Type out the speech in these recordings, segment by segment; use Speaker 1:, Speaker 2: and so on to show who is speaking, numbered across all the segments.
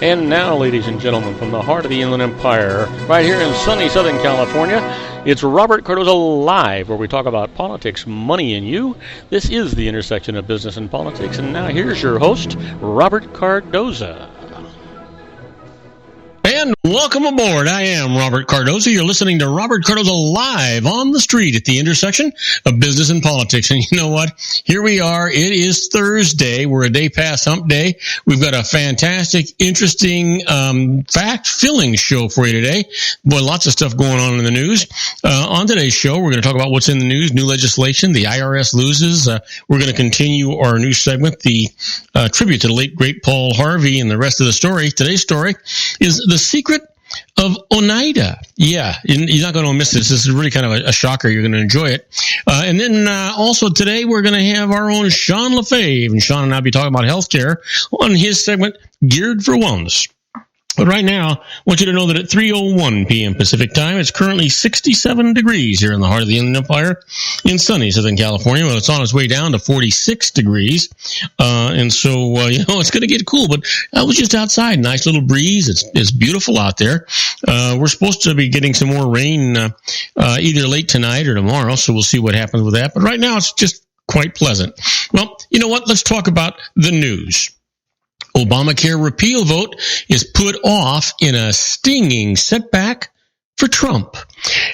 Speaker 1: And now, ladies and gentlemen, from the heart of the Inland Empire, right here in sunny Southern California, it's Robert Cardoza Live, where we talk about politics, money, and you. This is the intersection of business and politics. And now here's your host, Robert Cardoza. And welcome aboard. I am Robert Cardoza. You're listening to Robert Cardoza Live on the street at the intersection of business and politics. And you know what? Here we are. It is Thursday. We're a day past hump day. We've got a fantastic, interesting, fact-filling show for you today. Boy, lots of stuff going on in the news. On today's show, we're going to talk about what's in the news, new legislation, the IRS loses. We're going to continue our new segment, the tribute to the late, great Paul Harvey, and the rest of the story. Today's story is the secret of Oneida. Yeah, you're not going to miss this. This is really kind of a shocker. You're going to enjoy it. And then also today we're going to have our own Sean LaFave. And Sean and I will be talking about healthcare on his segment, Geared for Wellness. But right now, I want you to know that at 3:01 p.m. Pacific time, it's currently 67 degrees here in the heart of the Inland Empire in sunny Southern California. Well, it's on its way down to 46 degrees. And so, it's going to get cool. But I was just outside. Nice little breeze. It's beautiful out there. We're supposed to be getting some more rain either late tonight or tomorrow. So we'll see what happens with that. But right now, it's just quite pleasant. Well, you know what? Let's talk about the news. Obamacare repeal vote is put off in a stinging setback for Trump.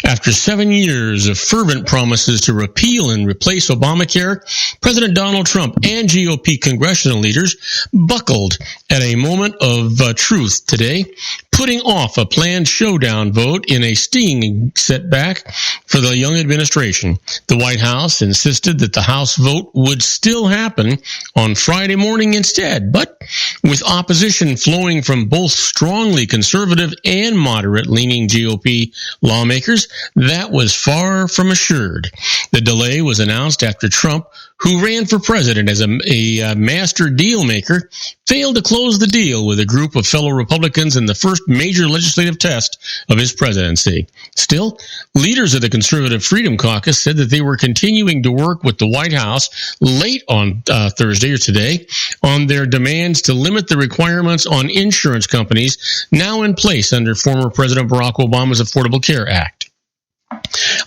Speaker 1: After 7 years of fervent promises to repeal and replace Obamacare, President Donald Trump and GOP congressional leaders buckled at a moment of truth today, putting off a planned showdown vote in a stinging setback for the young administration. The White House insisted that the House vote would still happen on Friday morning instead, but with opposition flowing from both strongly conservative and moderate-leaning GOP lawmakers, that was far from assured. The delay was announced after Trump, who ran for president as a master deal maker, failed to close the deal with a group of fellow Republicans in the first major legislative test of his presidency. Still, leaders of the Conservative Freedom Caucus said that they were continuing to work with the White House late on Thursday or today on their demands to limit the requirements on insurance companies now in place under former President Barack Obama's Affordable Care Act.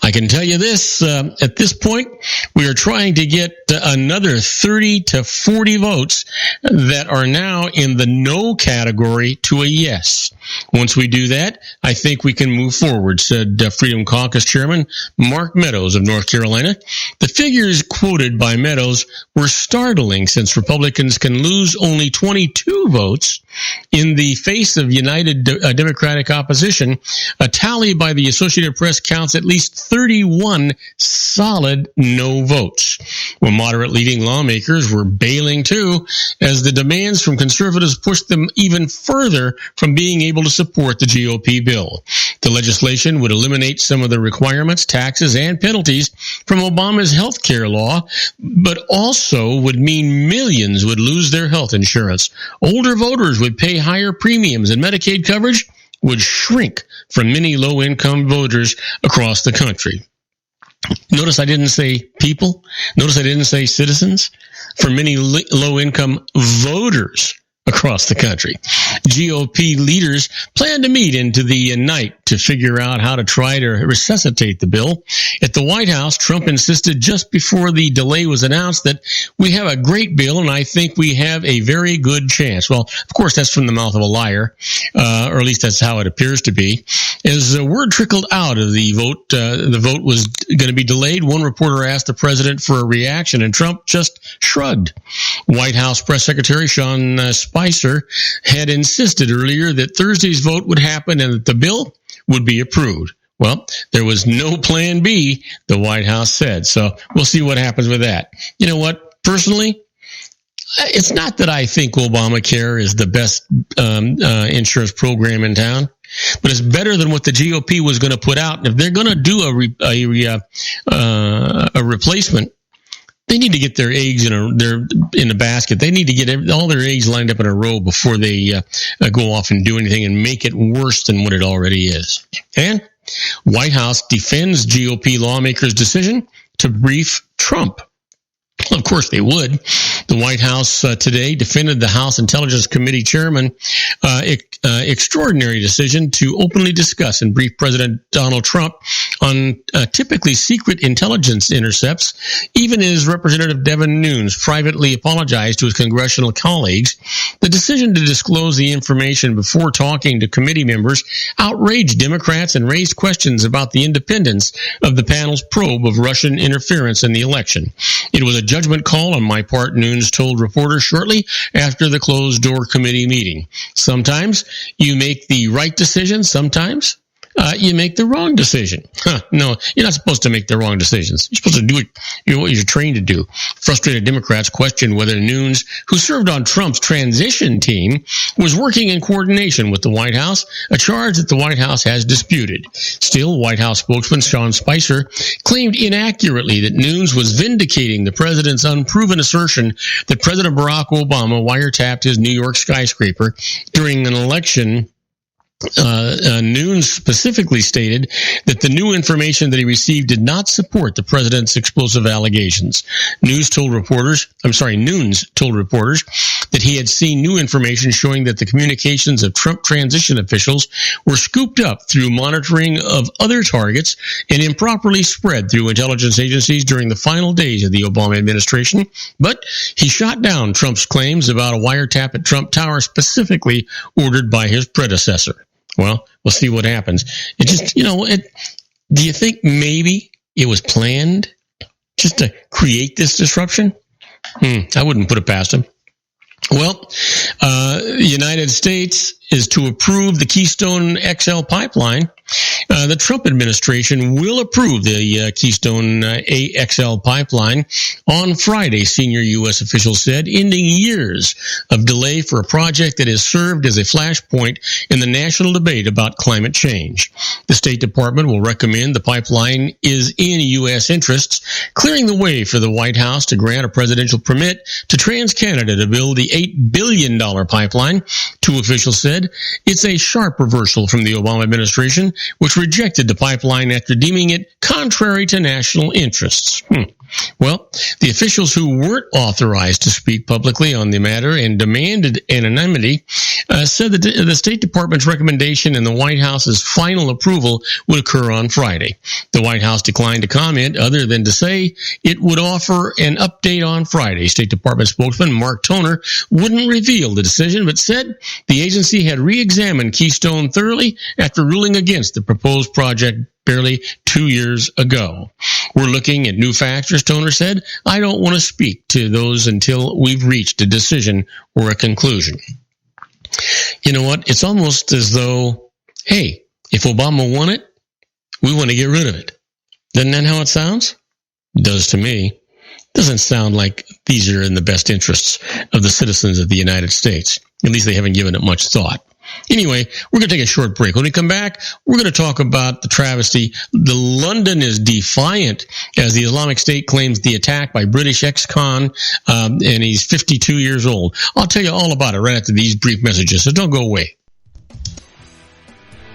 Speaker 1: I can tell you this, at this point, we are trying to get another 30 to 40 votes that are now in the no category to a yes. Once we do that, I think we can move forward, said Freedom Caucus Chairman Mark Meadows of North Carolina. The figures quoted by Meadows were startling since Republicans can lose only 22 votes in the face of united Democratic opposition. A tally by the Associated Press counts at least 31 solid no votes. Well, moderate leading lawmakers were bailing too, as the demands from conservatives pushed them even further from being able to support the GOP bill. The legislation would eliminate some of the requirements, taxes, and penalties from Obama's health care law, but also would mean millions would lose their health insurance. Older voters would pay higher premiums, and Medicaid coverage would shrink for many low-income voters across the country. Notice I didn't say people. Notice I didn't say citizens. For many low-income voters across the country. GOP leaders plan to meet into the night to figure out how to try to resuscitate the bill. At the White House, Trump insisted just before the delay was announced that we have a great bill and I think we have a very good chance. Well, of course, that's from the mouth of a liar, or at least that's how it appears to be. As the word trickled out of the vote was going to be delayed. One reporter asked the president for a reaction and Trump just shrugged. White House Press Secretary Sean Spicer had insisted earlier that Thursday's vote would happen and that the bill would be approved. Well, there was no plan B, the White House said. So we'll see what happens with that. You know what? Personally, it's not that I think Obamacare is the best insurance program in town, but it's better than what the GOP was going to put out. And if they're going to do a replacement, they need to get their eggs in a basket. They need to get all their eggs lined up in a row before they go off and do anything and make it worse than what it already is. And White House defends GOP lawmakers' decision to brief Trump. Of course they would. The White House today defended the House Intelligence Committee chairman extraordinary decision to openly discuss and brief President Donald Trump on typically secret intelligence intercepts, even as Representative Devin Nunes privately apologized to his congressional colleagues. The decision to disclose the information before talking to committee members outraged Democrats and raised questions about the independence of the panel's probe of Russian interference in the election. It was a judgment call on my part, Nunes told reporters shortly after the closed-door committee meeting. Sometimes you make the right decision, sometimes you make the wrong decision. No, you're not supposed to make the wrong decisions. You're supposed to do what you're trained to do. Frustrated Democrats questioned whether Nunes, who served on Trump's transition team, was working in coordination with the White House, a charge that the White House has disputed. Still, White House spokesman Sean Spicer claimed inaccurately that Nunes was vindicating the president's unproven assertion that President Barack Obama wiretapped his New York skyscraper during an election. Nunes specifically stated that the new information that he received did not support the president's explosive allegations. Nunes told reporters that he had seen new information showing that the communications of Trump transition officials were scooped up through monitoring of other targets and improperly spread through intelligence agencies during the final days of the Obama administration. But he shot down Trump's claims about a wiretap at Trump Tower specifically ordered by his predecessor. Well, we'll see what happens. It just, do you think maybe it was planned just to create this disruption? I wouldn't put it past him. Well, the United States is to approve the Keystone XL pipeline. The Trump administration will approve the Keystone XL pipeline on Friday, senior U.S. officials said, ending years of delay for a project that has served as a flashpoint in the national debate about climate change. The State Department will recommend the pipeline is in U.S. interests, clearing the way for the White House to grant a presidential permit to TransCanada to build the $8 billion pipeline. Two officials said it's a sharp reversal from the Obama administration, which rejected the pipeline after deeming it contrary to national interests. Well, the officials who weren't authorized to speak publicly on the matter and demanded anonymity said that the State Department's recommendation and the White House's final approval would occur on Friday. The White House declined to comment other than to say it would offer an update on Friday. State Department spokesman Mark Toner wouldn't reveal the decision, but said the agency had re-examined Keystone thoroughly after ruling against the proposed project barely 2 years ago. We're looking at new factors, Toner said. I don't want to speak to those until we've reached a decision or a conclusion. You know what? It's almost as though, hey, if Obama won it, we want to get rid of it. Isn't that how it sounds? It does to me. Doesn't sound like these are in the best interests of the citizens of the United States. At least they haven't given it much thought. Anyway, we're going to take a short break. When we come back, we're going to talk about the travesty. London is defiant as the Islamic State claims the attack by British ex-con, and he's 52 years old. I'll tell you all about it right after these brief messages, so don't go away.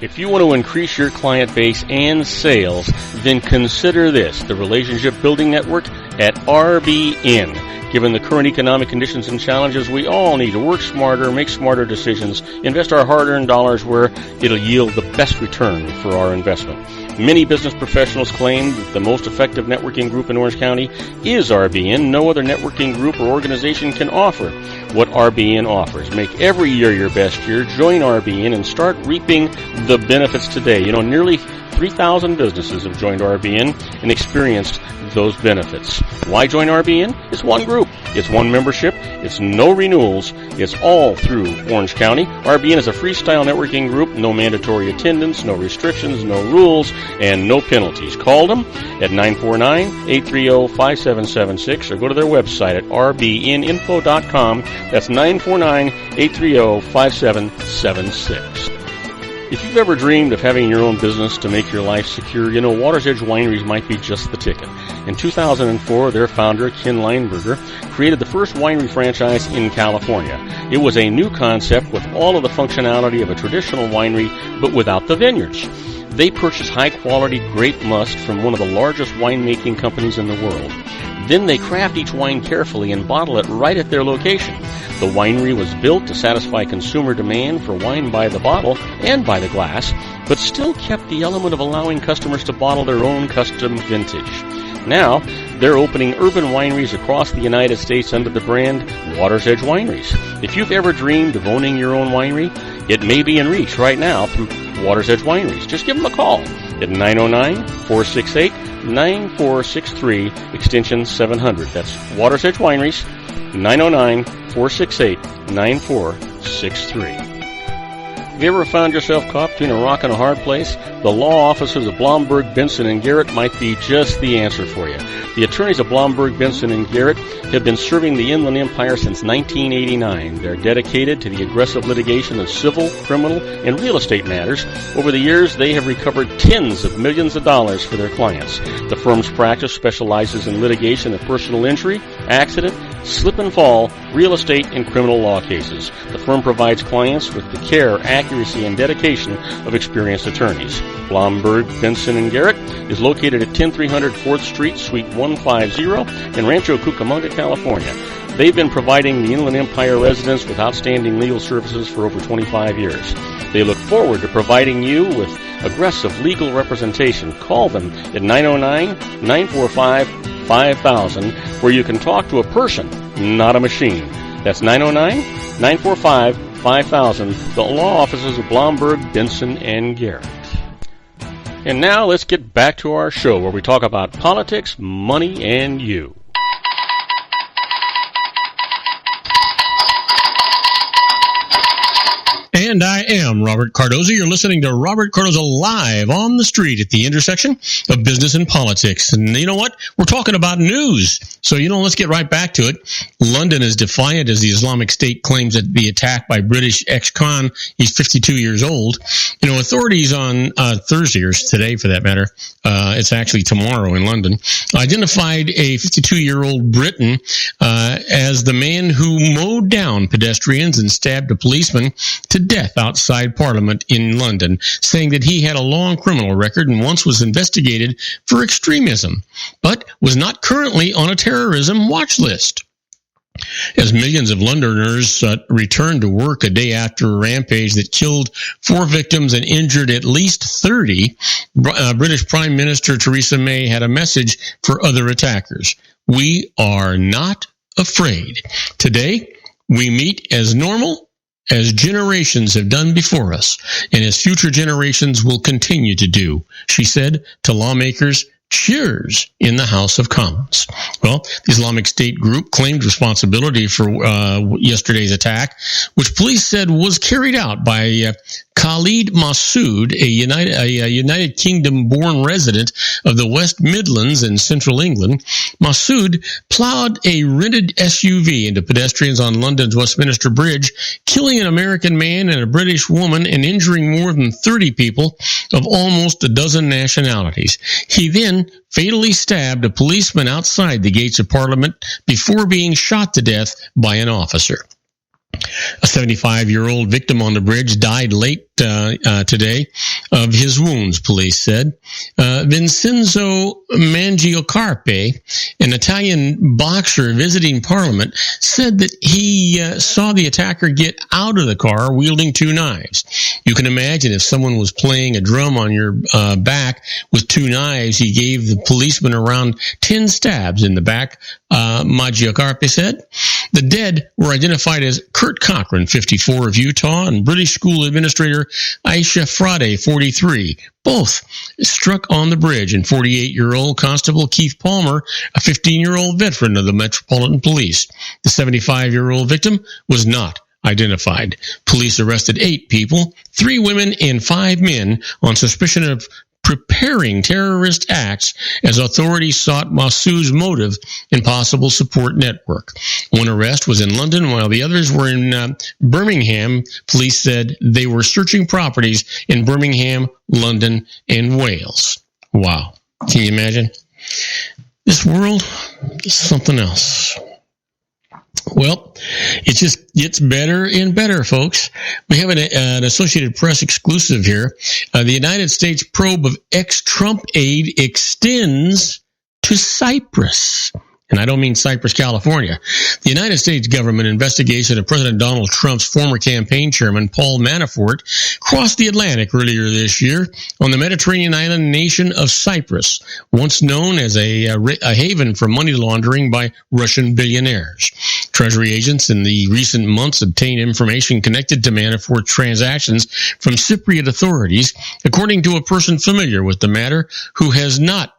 Speaker 2: If you want to increase your client base and sales, then consider this, the Relationship Building Network at RBN. Given the current economic conditions and challenges, we all need to work smarter, make smarter decisions, invest our hard-earned dollars where it'll yield the best return for our investment. Many business professionals claim that the most effective networking group in Orange County is RBN. No other networking group or organization can offer what RBN offers. Make every year your best year. Join RBN and start reaping the benefits today. Nearly 3,000 businesses have joined RBN and experienced those benefits. Why join RBN? It's one group. It's one membership. It's no renewals. It's all through Orange County. RBN is a freestyle networking group. No mandatory attendance, no restrictions, no rules, and no penalties. Call them at 949-830-5776 or go to their website at rbninfo.com. That's 949-830-5776. If you've ever dreamed of having your own business to make your life secure, Water's Edge Wineries might be just the ticket. In 2004, their founder, Ken Leinberger, created the first winery franchise in California. It was a new concept with all of the functionality of a traditional winery, but without the vineyards. They purchased high-quality grape must from one of the largest winemaking companies in the world. Then they craft each wine carefully and bottle it right at their location. The winery was built to satisfy consumer demand for wine by the bottle and by the glass, but still kept the element of allowing customers to bottle their own custom vintage. Now, they're opening urban wineries across the United States under the brand Water's Edge Wineries. If you've ever dreamed of owning your own winery, it may be in reach right now through Water's Edge Wineries. Just give them a call at 909-468-9463, extension 700. That's Water's Edge Wineries, 909-468-9463. Have you ever found yourself caught between a rock and a hard place? The law offices of Blomberg, Benson, and Garrett might be just the answer for you. The attorneys of Blomberg, Benson, and Garrett have been serving the Inland Empire since 1989. They're dedicated to the aggressive litigation of civil, criminal, and real estate matters. Over the years, they have recovered tens of millions of dollars for their clients. The firm's practice specializes in litigation of personal injury, accident, slip and fall, real estate, and criminal law cases. The firm provides clients with the care, accuracy, and dedication of experienced attorneys. Blomberg, Benson, and Garrett is located at 10300 4th Street, Suite 150 in Rancho Cucamonga, California. They've been providing the Inland Empire residents with outstanding legal services for over 25 years. They look forward to providing you with aggressive legal representation. Call them at 909-945-5000, where you can talk to a person, not a machine. That's 909-945-5000, the law offices of Blomberg, Benson, and Garrett. And now let's get back to our show where we talk about politics, money, and you.
Speaker 1: And I am Robert Cardoza. You're listening to Robert Cardoza live on the street at the intersection of business and politics. And you know what? We're talking about news. So, let's get right back to it. London is defiant as the Islamic State claims that the attack by British ex-con, he's 52 years old. Authorities on Thursday, or today for that matter, it's actually tomorrow in London, identified a 52-year-old Briton as the man who mowed down pedestrians and stabbed a policeman to death outside Parliament in London, saying that he had a long criminal record and once was investigated for extremism, but was not currently on a terrorism watch list. As millions of Londoners returned to work a day after a rampage that killed 4 victims and injured at least 30, British Prime Minister Theresa May had a message for other attackers. We are not afraid. Today, we meet as normal as generations have done before us, and as future generations will continue to do, she said to lawmakers. Cheers in the House of Commons. Well, the Islamic State group claimed responsibility for yesterday's attack, which police said was carried out by Khalid Massoud, a United Kingdom-born resident of the West Midlands in central England. Massoud plowed a rented SUV into pedestrians on London's Westminster Bridge, killing an American man and a British woman and injuring more than 30 people of almost a dozen nationalities. He then fatally stabbed a policeman outside the gates of Parliament before being shot to death by an officer. A 75-year-old victim on the bridge died late today of his wounds, police said. Vincenzo Mangiacarpe, an Italian boxer visiting Parliament, said that he saw the attacker get out of the car wielding 2 knives. You can imagine if someone was playing a drum on your back with 2 knives, he gave the policeman around 10 stabs in the back, Mangiacarpe said. The dead were identified as Kurt Cochran, 54, of Utah, and British school administrator Aisha Frade, 43. Both struck on the bridge, and 48-year-old Constable Keith Palmer, a 15-year-old veteran of the Metropolitan Police. The 75-year-old victim was not identified. Police arrested 8 people, 3 women and 5 men, on suspicion of preparing terrorist acts as authorities sought Massoud's motive and possible support network. One arrest was in London while the others were in Birmingham. Police said they were searching properties in Birmingham, London, and Wales. Wow. Can you imagine? This world is something else. Well, it just gets better and better, folks. We have an Associated Press exclusive here. The United States probe of ex-Trump aide extends to Cyprus. And I don't mean Cypress, California. The United States government investigation of President Donald Trump's former campaign chairman, Paul Manafort, crossed the Atlantic earlier this year on the Mediterranean island nation of Cyprus, once known as a haven for money laundering by Russian billionaires. Treasury agents in the recent months obtained information connected to Manafort transactions from Cypriot authorities, according to a person familiar with the matter who was not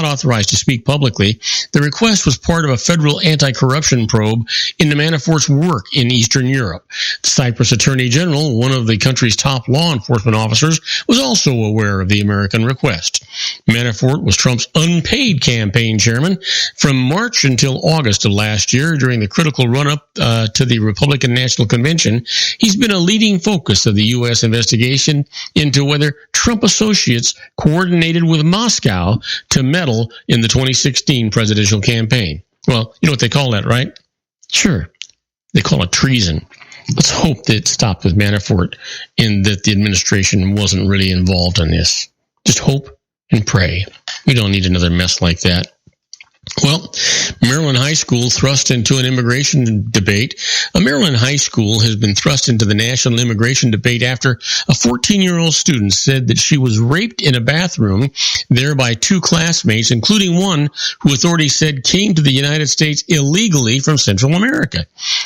Speaker 1: authorized to speak publicly. The request was part of a federal anti-corruption probe into Manafort's work in Eastern Europe. The Cyprus Attorney General, one of the country's top law enforcement officers, was also aware of the American request. Manafort was Trump's unpaid campaign chairman from March until August of last year. During the critical run-up to the Republican National Convention, he's been a leading focus of the U.S. investigation into whether Trump associates coordinated with Moscow to meddle in the 2016 presidential campaign. Well, you know what they call that, right? Sure. They call it treason. Let's hope that it stopped with Manafort and that the administration wasn't really involved in this. Just hope and pray. We don't need another mess like that. Well, Maryland High School thrust into an immigration debate. A Maryland high school has been thrust into the national immigration debate after a 14-year-old student said that she was raped in a bathroom there by two classmates, including one who authorities said came to the United States illegally from Central America.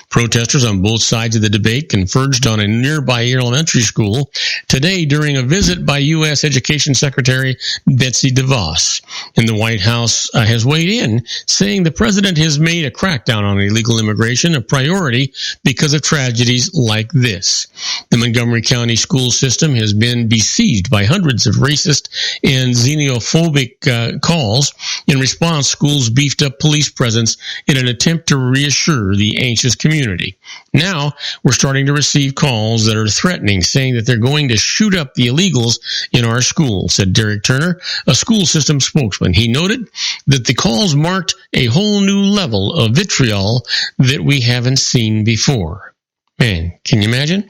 Speaker 1: Protesters on both sides of the debate converged on a nearby elementary school today during a visit by U.S. Education Secretary Betsy DeVos. And the White House has weighed in, saying the president has made a crackdown on illegal immigration a priority because of tragedies like this. The Montgomery County school system has been besieged by hundreds of racist and xenophobic calls. In response, schools beefed up police presence in an attempt to reassure the anxious community. Now, we're starting to receive calls that are threatening, saying that they're going to shoot up the illegals in our school, said Derek Turner, a school system spokesman. He noted that the calls marked a whole new level of vitriol that we haven't seen before. Man, can you imagine?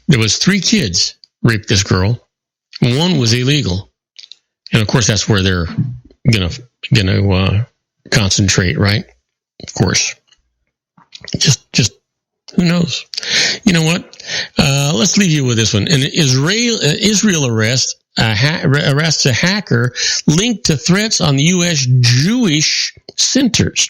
Speaker 1: There was 3 kids raped this girl. One was illegal. And of course, that's where they're gonna concentrate, right? Of course. Just who knows? You know what? Let's leave you with this one. An Israel arrests a hacker linked to threats on the U.S. Jewish centers.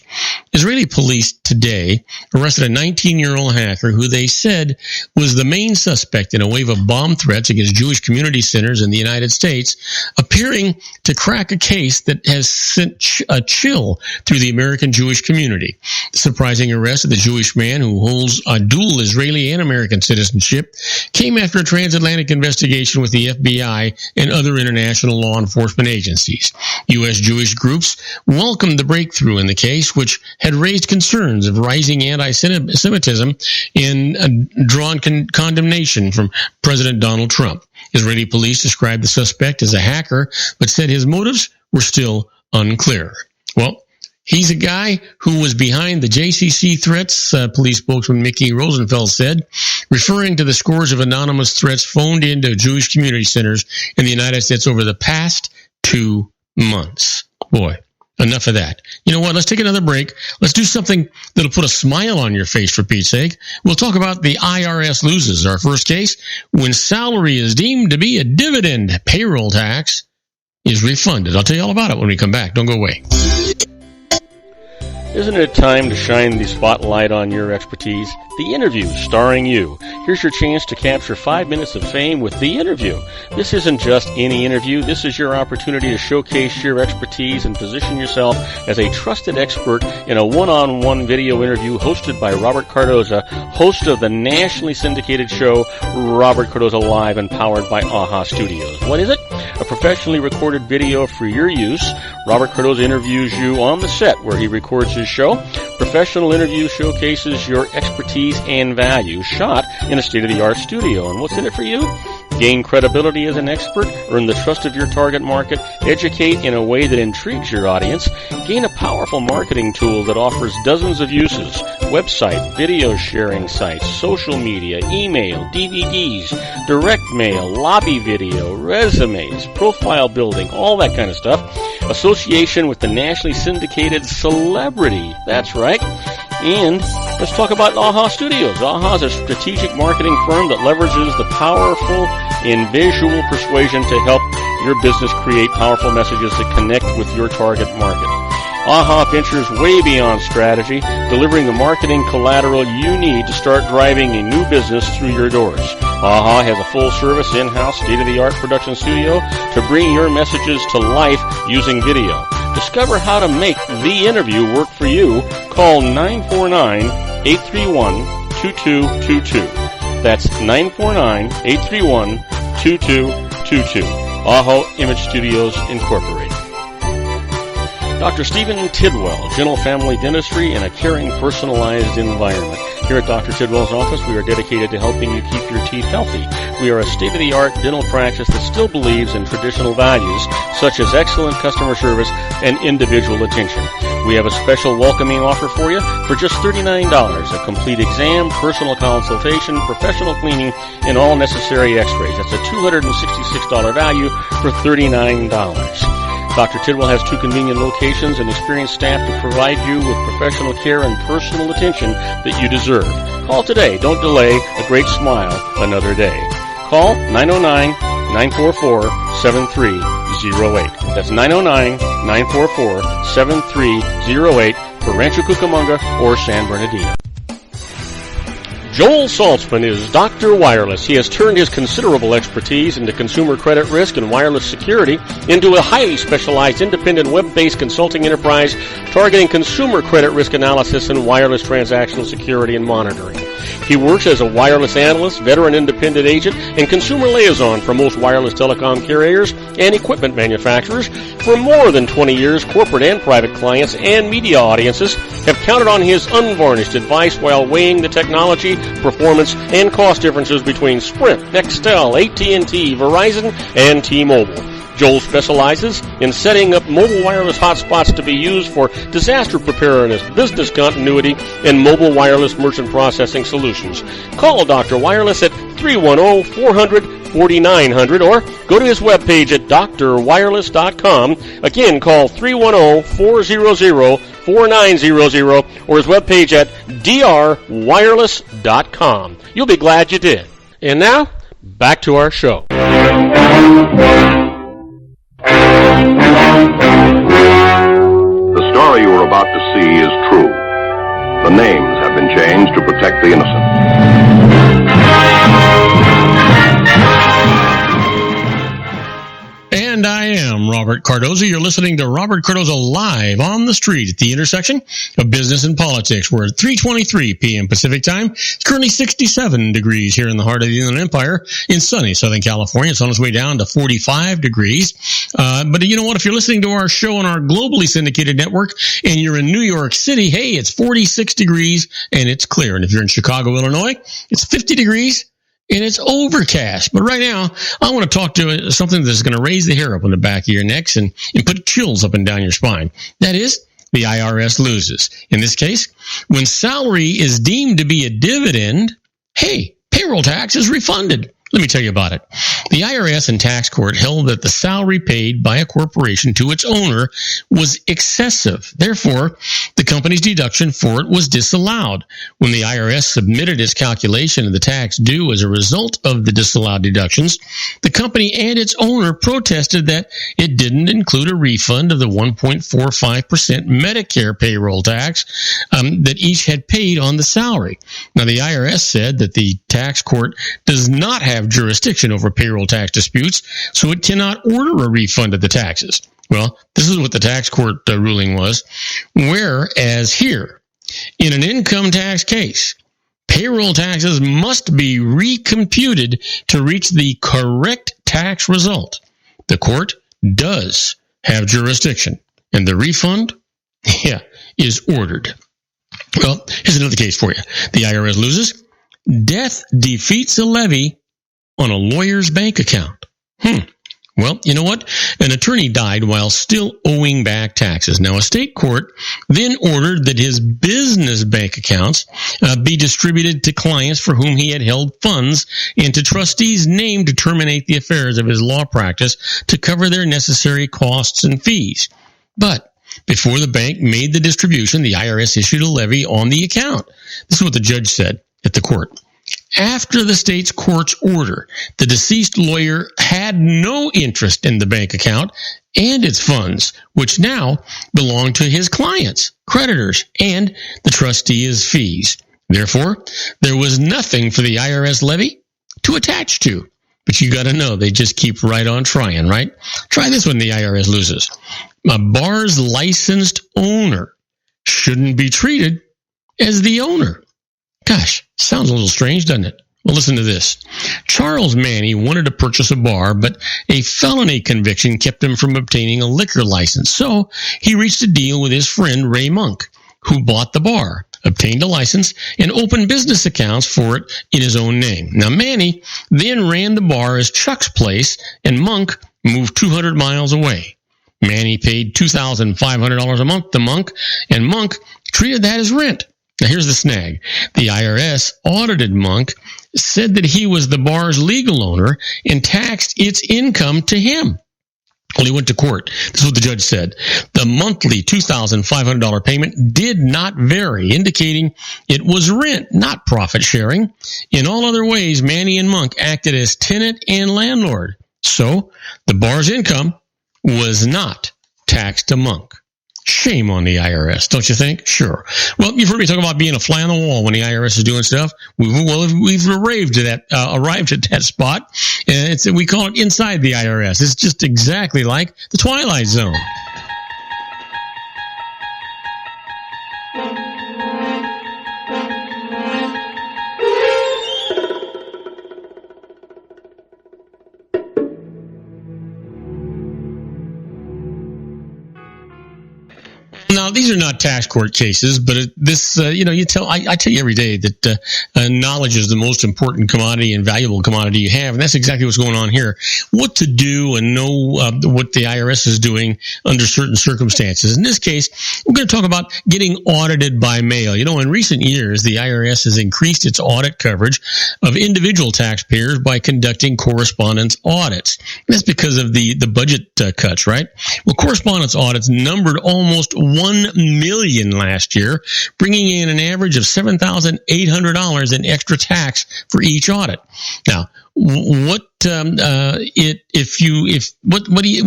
Speaker 1: Israeli police today arrested a 19-year-old hacker who they said was the main suspect in a wave of bomb threats against Jewish community centers in the United States, appearing to crack a case that has sent a chill through the American Jewish community. The surprising arrest of the Jewish man who holds a dual Israeli and American citizenship came after a transatlantic investigation with the FBI and other international law enforcement agencies. U.S. Jewish groups welcomed the breakthrough in the case, which had raised concerns of rising anti-Semitism and drawn condemnation from President Donald Trump. Israeli police described the suspect as a hacker, but said his motives were still unclear. Well, he's a guy who was behind the JCC threats, police spokesman Mickey Rosenfeld said, referring to the scores of anonymous threats phoned into Jewish community centers in the United States over the past 2 months. Boy, enough of that. You know what? Let's take another break. Let's do something that'll put a smile on your face, for Pete's sake. We'll talk about the IRS loses. Our first case, when salary is deemed to be a dividend, payroll tax is refunded. I'll tell you all about it when we come back. Don't go away.
Speaker 2: Isn't it time to shine the spotlight on your expertise? The Interview, starring you. Here's your chance to capture 5 minutes of fame with The Interview. This isn't just any interview. This is your opportunity to showcase your expertise and position yourself as a trusted expert in a one-on-one video interview hosted by Robert Cardoza, host of the nationally syndicated show Robert Cardoza Live and powered by AHA Studios. What is it? A professionally recorded video for your use. Robert Cardoza interviews you on the set where he records his show. Professional interview showcases your expertise and value, shot in a state-of-the-art studio. And what's in it for you? Gain credibility as an expert, earn the trust of your target market, educate in a way that intrigues your audience, gain a powerful marketing tool that offers dozens of uses, website, video sharing sites, social media, email, DVDs, direct mail, lobby video, resumes, profile building, all that kind of stuff. association with the nationally syndicated celebrity. That's right. And let's talk about AHA Studios. AHA is a strategic marketing firm that leverages the powerful and visual persuasion to help your business create powerful messages that connect with your target market. AHA ventures way beyond strategy, delivering the marketing collateral you need to start driving a new business through your doors. AHA has a full-service, in-house, state-of-the-art production studio to bring your messages to life using video. Discover how to make the interview work for you. Call 949-831-2222. That's 949-831-2222. AHA Image Studios Incorporated. Dr. Stephen Tidwell, Gentle Family Dentistry in a caring, personalized environment. Here at Dr. Tidwell's office, we are dedicated to helping you keep your teeth healthy. We are a state-of-the-art dental practice that still believes in traditional values, such as excellent customer service and individual attention. We have a special welcoming offer for you for just $39, a complete exam, personal consultation, professional cleaning, and all necessary x-rays. That's a $266 value for $39. Dr. Tidwell has 2 convenient locations and experienced staff to provide you with professional care and personal attention that you deserve. Call today. Don't delay a great smile another day. Call 909-944-7308. That's 909-944-7308 for Rancho Cucamonga or San Bernardino. Joel Saltzman is Dr. Wireless. He has turned his considerable expertise into consumer credit risk and wireless security into a highly specialized independent web-based consulting enterprise targeting consumer credit risk analysis and wireless transactional security and monitoring. He works as a wireless analyst, veteran independent agent, and consumer liaison for most wireless telecom carriers and equipment manufacturers. For more than 20 years, corporate and private clients and media audiences have counted on his unvarnished advice while weighing the technology, performance, and cost differences between Sprint, Nextel, AT&T, Verizon, and T-Mobile. Joel specializes in setting up mobile wireless hotspots to be used for disaster preparedness, business continuity, and mobile wireless merchant processing solutions. Call Dr. Wireless at 310-400-4900 or go to his webpage at drwireless.com. Again, call 310-400-4900 or his webpage at drwireless.com. You'll be glad you did. And now, back to our show.
Speaker 3: The story you are about to see is true. The names have been changed to protect the innocent.
Speaker 1: And I am Robert Cardoza. You're listening to Robert Cardoza live on the street at the intersection of business and politics. We're at 3:23 p.m. Pacific time. It's currently 67 degrees here in the heart of the Inland Empire in sunny Southern California. It's on its way down to 45 degrees. But you know what? If you're listening to our show on our globally syndicated network and you're in New York City, hey, it's 46 degrees and it's clear. And if you're in Chicago, Illinois, it's 50 degrees. And it's overcast. But right now, I want to talk to something that's going to raise the hair up on the back of your necks and put chills up and down your spine. That is, the IRS loses. In this case, when salary is deemed to be a dividend, hey, payroll tax is refunded. Let me tell you about it. The IRS and tax court held that the salary paid by a corporation to its owner was excessive. Therefore, the company's deduction for it was disallowed. When the IRS submitted its calculation of the tax due as a result of the disallowed deductions, the company and its owner protested that it didn't include a refund of the 1.45% Medicare payroll tax that each had paid on the salary. Now, the IRS said that the tax court does not have jurisdiction over payroll tax disputes, so it cannot order a refund of the taxes. Well, this is what the tax court ruling was. Whereas here, in an income tax case, payroll taxes must be recomputed to reach the correct tax result. The court does have jurisdiction, and the refund, is ordered. Well, here's another case for you. The IRS loses. Death defeats a levy on a lawyer's bank account. Well, you know what? An attorney died while still owing back taxes. Now, a state court then ordered that his business bank accounts be distributed to clients for whom he had held funds and to trustees named to terminate the affairs of his law practice to cover their necessary costs and fees. But before the bank made the distribution, the IRS issued a levy on the account. This is what the judge said at the court. After the state's court's order, the deceased lawyer had no interest in the bank account and its funds, which now belong to his clients, creditors, and the trustee's fees. Therefore, there was nothing for the IRS levy to attach to. But you got to know, they just keep right on trying, right? Try this when the IRS loses. A bar's licensed owner shouldn't be treated as the owner. Gosh, sounds a little strange, doesn't it? Well, listen to this. Charles Manny wanted to purchase a bar, but a felony conviction kept him from obtaining a liquor license. So he reached a deal with his friend Ray Monk, who bought the bar, obtained a license, and opened business accounts for it in his own name. Now, Manny then ran the bar as Chuck's Place, and Monk moved 200 miles away. Manny paid $2,500 a month to Monk, and Monk treated that as rent. Now, here's the snag. The IRS audited Monk, said that he was the bar's legal owner, and taxed its income to him. Well, he went to court. This is what the judge said. The monthly $2,500 payment did not vary, indicating it was rent, not profit sharing. In all other ways, Manny and Monk acted as tenant and landlord. So, the bar's income was not taxed to Monk. Shame on the IRS, don't you think? Sure. Well, you've heard me talk about being a fly on the wall when the IRS is doing stuff. We've arrived at that spot, and we call it inside the IRS. It's just exactly like the Twilight Zone. Now, these are not tax court cases, but I tell you every day that knowledge is the most important commodity and valuable commodity you have, and that's exactly what's going on here. What to do and know what the IRS is doing under certain circumstances. In this case, we're going to talk about getting audited by mail. You know, in recent years, the IRS has increased its audit coverage of individual taxpayers by conducting correspondence audits. And that's because of the budget cuts, right? Well, correspondence audits numbered almost 1 million last year, bringing in an average of $7,800 in extra tax for each audit. Now, what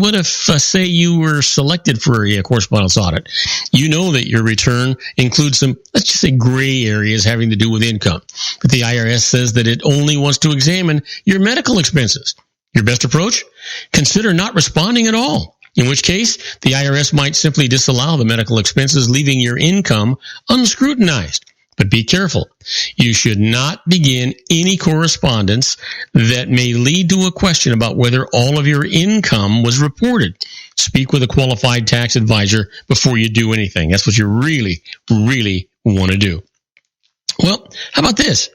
Speaker 1: if say you were selected for a correspondence audit? You know that your return includes some, let's just say, gray areas having to do with income. But the IRS says that it only wants to examine your medical expenses. Your best approach? Consider not responding at all. In which case, the IRS might simply disallow the medical expenses, leaving your income unscrutinized. But be careful. You should not begin any correspondence that may lead to a question about whether all of your income was reported. Speak with a qualified tax advisor before you do anything. That's what you really, really want to do. Well, how about this?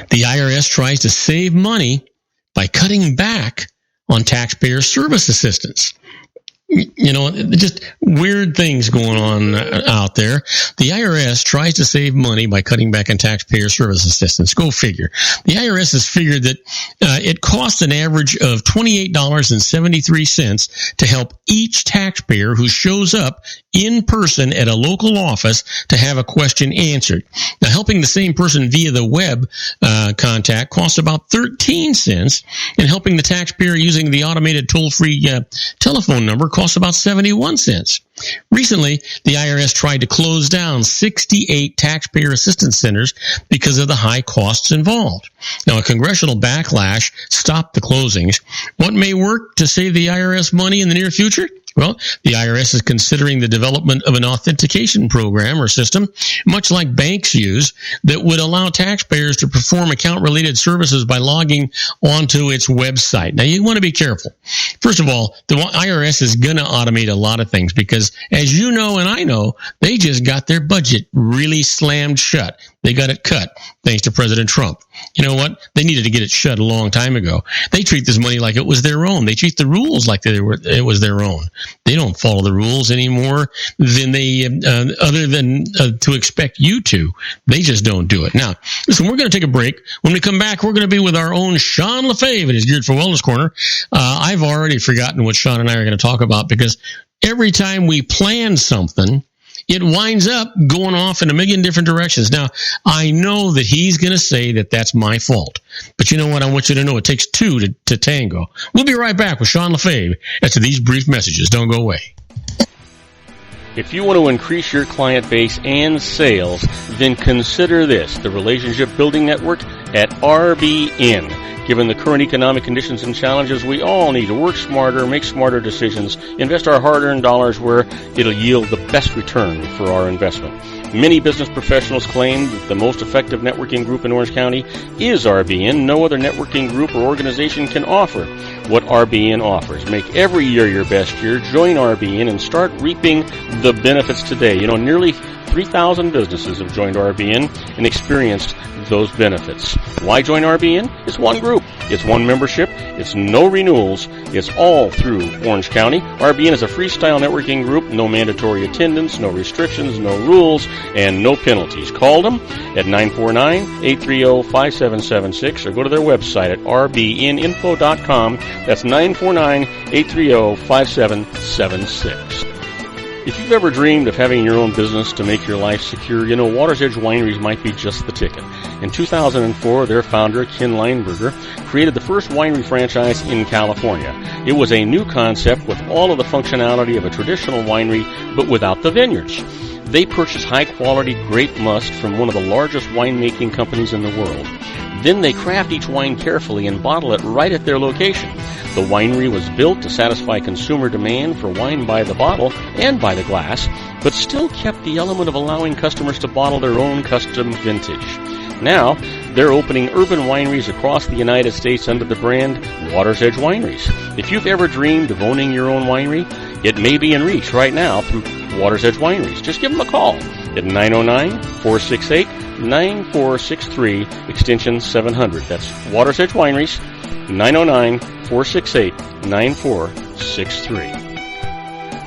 Speaker 1: The IRS tries to save money by cutting back on taxpayer service assistance. You know, just weird things going on out there. The IRS tries to save money by cutting back on taxpayer service assistance. Go figure. The IRS has figured that it costs an average of $28.73 to help each taxpayer who shows up in person at a local office to have a question answered. Now, helping the same person via the web contact costs about 13 cents, and helping the taxpayer using the automated toll-free telephone number costs about 71 cents. Recently, the IRS tried to close down 68 taxpayer assistance centers because of the high costs involved. Now, a congressional backlash stopped the closings. What may work to save the IRS money in the near future? Well, the IRS is considering the development of an authentication program or system, much like banks use, that would allow taxpayers to perform account-related services by logging onto its website. Now, you want to be careful. First of all, the IRS is going to automate a lot of things because, as you know and I know, they just got their budget really slammed shut. They got it cut thanks to President Trump. You know what? They needed to get it shut a long time ago. They treat this money like it was their own. They treat the rules like it was their own. They don't follow the rules anymore than they, other than to expect you to. They just don't do it. Now, listen, we're going to take a break. When we come back, we're going to be with our own Sean LaFave and his Geared for Wellness Corner. I've already forgotten what Sean and I are going to talk about because every time we plan something, it winds up going off in a million different directions. Now, I know that he's going to say that that's my fault. But you know what? I want you to know it takes two to tango. We'll be right back with Sean LaFave after these brief messages. Don't go away.
Speaker 2: If you want to increase your client base and sales, then consider this, the Relationship Building Network at RBN. Given the current economic conditions and challenges, we all need to work smarter, make smarter decisions, invest our hard-earned dollars where it'll yield the best return for our investment. Many business professionals claim that the most effective networking group in Orange County is RBN. No other networking group or organization can offer what RBN offers. Make every year your best year. Join RBN and start reaping the benefits today. You know, nearly 3,000 businesses have joined RBN and experienced those benefits. Why join RBN? It's one group. It's one membership. It's no renewals. It's all through Orange County. RBN is a freestyle networking group. No mandatory attendance, no restrictions, no rules, and no penalties. Call them at 949-830-5776 or go to their website at rbninfo.com. That's 949-830-5776. If you've ever dreamed of having your own business to make your life secure, you know Water's Edge Wineries might be just the ticket. In 2004, their founder, Ken Lineberger, created the first winery franchise in California. It was a new concept with all of the functionality of a traditional winery, but without the vineyards. They purchased high-quality grape must from one of the largest winemaking companies in the world. Then they craft each wine carefully and bottle it right at their location. The winery was built to satisfy consumer demand for wine by the bottle and by the glass, but still kept the element of allowing customers to bottle their own custom vintage. Now, they're opening urban wineries across the United States under the brand Water's Edge Wineries. If you've ever dreamed of owning your own winery, it may be in reach right now through Water's Edge Wineries. Just give them a call at 909-468-9463, extension 700. That's Water's Edge Wineries, 909-468-9463.